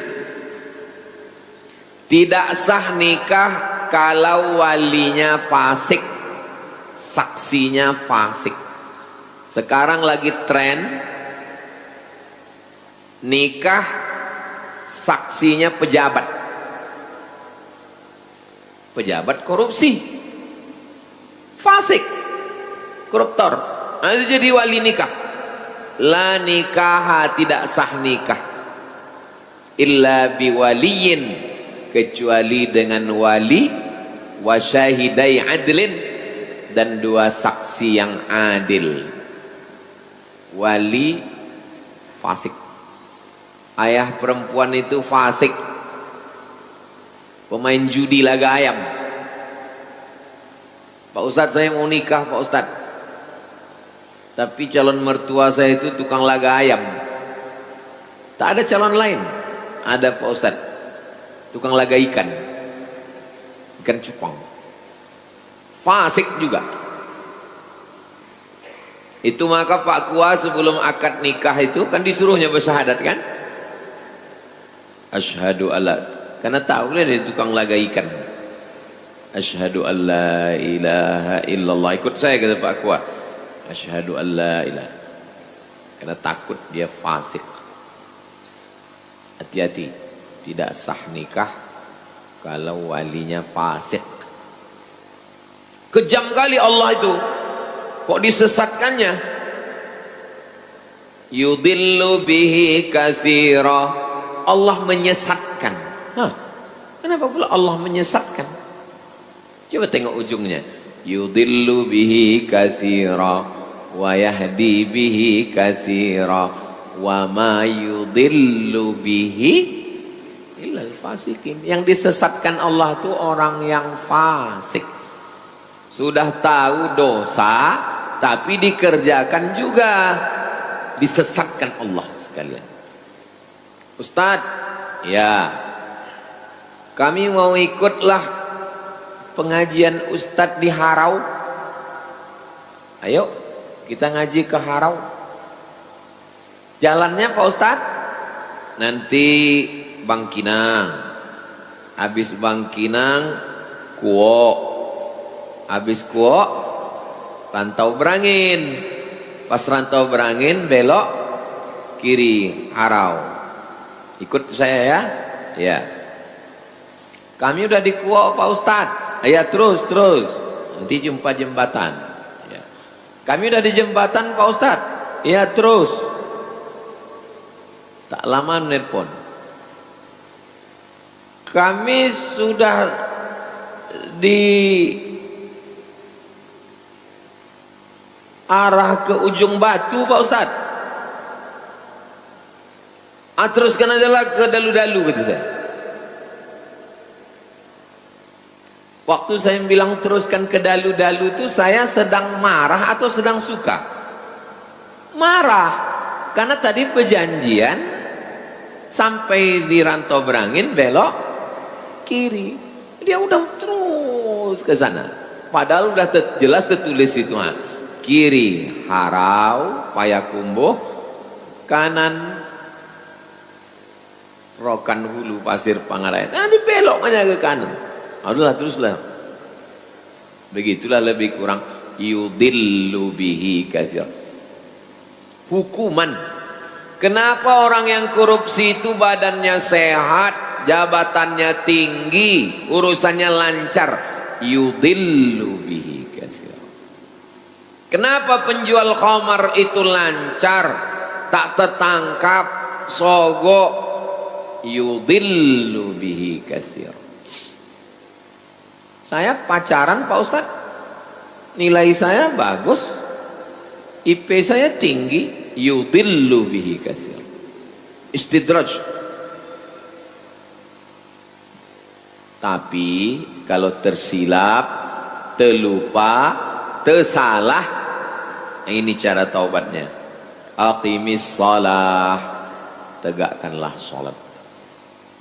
Tidak sah nikah kalau walinya fasik, saksinya fasik. Sekarang lagi tren nikah saksinya pejabat, pejabat korupsi, fasik, koruptor, itu jadi wali nikah. La nikaha, tidak sah nikah illa biwaliyin, kecuali dengan wali, wa syahidai adlin, dan dua saksi yang adil. Wali fasik, ayah perempuan itu fasik, pemain judi laga ayam. Pak Ustadz, saya mau nikah Pak Ustadz, tapi calon mertua saya itu tukang laga ayam. Tak ada calon lain. Ada Pak Ustadz, tukang laga ikan, ikan cupang, fasik juga. Itu maka Pak Kua sebelum akad nikah itu kan disuruhnya bersyahadat kan, asyhadu alla, karena tahu dia tukang laga ikan, asyhadu alla ilaha illallah, ikut saya kata Pak Kua, asyhadu alla ilaha, karena takut dia fasik. Hati-hati, tidak sah nikah kalau walinya fasik. Kejam kali Allah itu, kok disesatkannya. Yudillu bihi katsira, Allah menyesatkan. Hah, kenapa pula Allah menyesatkan? Coba tengok ujungnya. Yudillu bihi katsira wa yahdi bihi katsira wa ma yudillu bihi illal fasikin. Yang disesatkan Allah itu orang yang fasik, sudah tahu dosa tapi dikerjakan juga, disesatkan Allah sekalian. Ustadz, ya kami mau ikutlah pengajian Ustadz di Harau. Ayo kita ngaji ke Harau. Jalannya Pak Ustadz, nanti Bangkinang, habis Bangkinang Kuo, habis Kuo Rantau Berangin, pas Rantau Berangin belok kiri Harau. Ikut saya ya. Ya, kami udah di Kuo Pak Ustadz. Ya terus nanti jumpa jembatan ya. Kami udah di jembatan Pak Ustadz. Ya terus. Tak lama nelpon, kami sudah di arah ke ujung batu Pak Ustadz. Teruskan aja lah ke dalu-dalu, kata saya. Waktu saya bilang teruskan ke dalu-dalu itu, saya sedang marah atau sedang suka? Marah, karena tadi perjanjian sampai di Rantau Berangin belok kiri, dia udah terus ke sana, padahal udah jelas tertulis itu, kiri Harau Payakumbuh, kanan Rokan Hulu Pasir Pangarayan. Dibelok aja ke kanan. Udahlah teruslah. Begitulah lebih kurang. Yudillu bihi katsir. Hukuman. Kenapa orang yang korupsi itu badannya sehat, jabatannya tinggi, urusannya lancar? Yudillu bihi katsir. Kenapa penjual khamar itu lancar, tak tertangkap, sogok? Yudillu bihi katsir. Saya pacaran Pak Ustadz, nilai saya bagus, IP saya tinggi, yudillu bihi katsir. Istidraj. Tapi kalau tersilap, terlupa, tersalah, ini cara taubatnya. Aqimis shalah, tegakkanlah salat.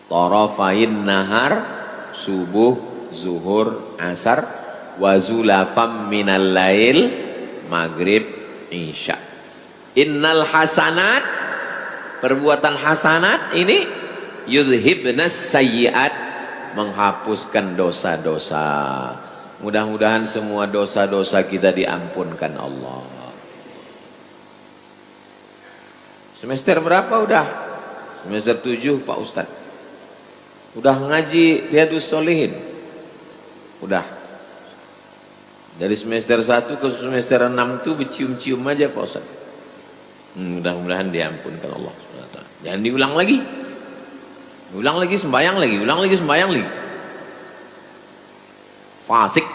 Tarafain nahar, subuh, zuhur, asar, wa zulafam minal lail, maghrib, isya. Innal hasanat, perbuatan hasanat ini yudhibnas sayyiat, menghapuskan dosa-dosa. Mudah-mudahan semua dosa-dosa kita diampunkan Allah. Semester berapa udah? semester 7 Pak Ustadz udah ngaji Riyadhus Shalihin, udah dari semester 1 ke semester 6 tuh bercium-cium aja Pak Ustadz. Mudah-mudahan diampunkan Allah SWT. Jangan diulang lagi, ulang lagi sembahyang lagi, ulang lagi sembahyang lagi, fasik.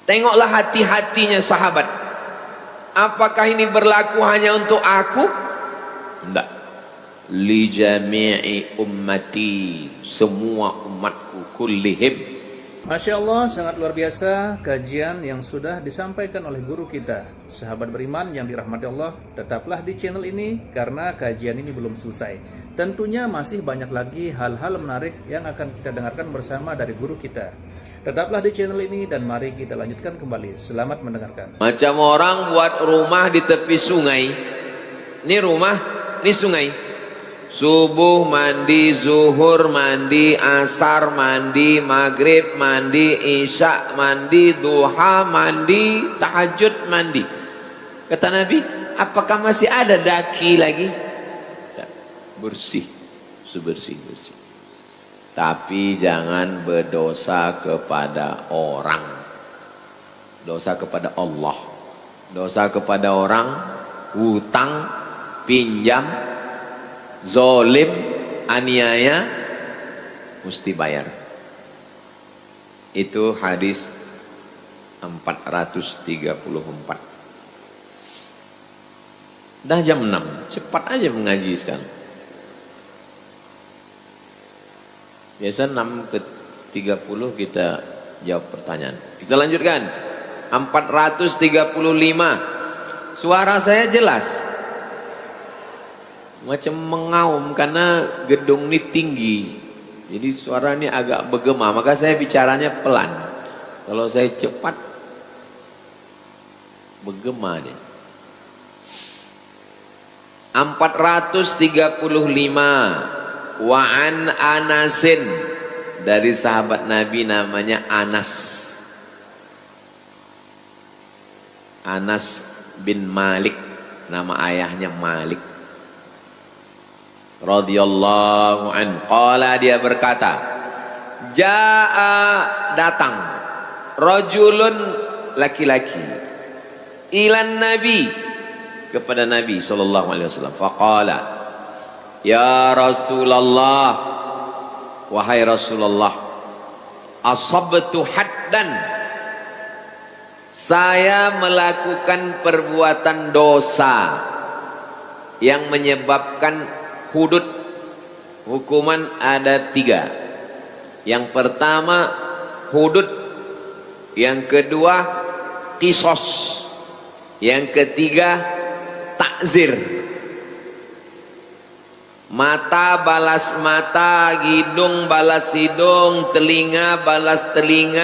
Tengoklah hati-hatinya sahabat. Apakah ini berlaku hanya untuk aku? Enggak. Li jami'i ummati, semua umatku kullihim. Masya Allah, sangat luar biasa kajian yang sudah disampaikan oleh guru kita. Sahabat beriman yang dirahmati Allah, tetaplah di channel ini karena kajian ini belum selesai. Tentunya masih banyak lagi hal-hal menarik yang akan kita dengarkan bersama dari guru kita. Tetaplah di channel ini dan mari kita lanjutkan kembali. Selamat mendengarkan. Macam orang buat rumah di tepi sungai. Ini rumah, ini sungai. Subuh mandi, zuhur mandi, asar mandi, maghrib mandi, isya mandi, duha mandi, tahajud mandi. Kata Nabi, apakah masih ada daki lagi? Ya, bersih, sebersih-bersih. Tapi jangan berdosa kepada orang. Dosa kepada Allah. Dosa kepada orang, hutang, pinjam, zolim, aniaya, mesti bayar. Itu hadis 434. Dah jam 6, cepat aja mengaji sekarang. Biasa 6 ke 30 kita jawab pertanyaan. Kita lanjutkan. 435. Suara saya jelas. Macam mengaum karena gedung ini tinggi. Jadi suara ini agak bergema, maka saya bicaranya pelan. Kalau saya cepat bergema dia. 435. Wa an Anasin, dari sahabat Nabi namanya Anas. Anas bin Malik, nama ayahnya Malik. Radhiyallahu an. Qala, dia berkata, jaa, datang, rajulun, laki-laki, ilan Nabi, kepada Nabi sallallahu alaihi wasallam. Faqala, ya Rasulullah, wahai Rasulullah, asabtu haddan, saya melakukan perbuatan dosa yang menyebabkan hudud. Hukuman ada 3. Yang pertama hudud, yang kedua qisas, yang ketiga takzir. Mata balas mata, hidung balas hidung, telinga balas telinga.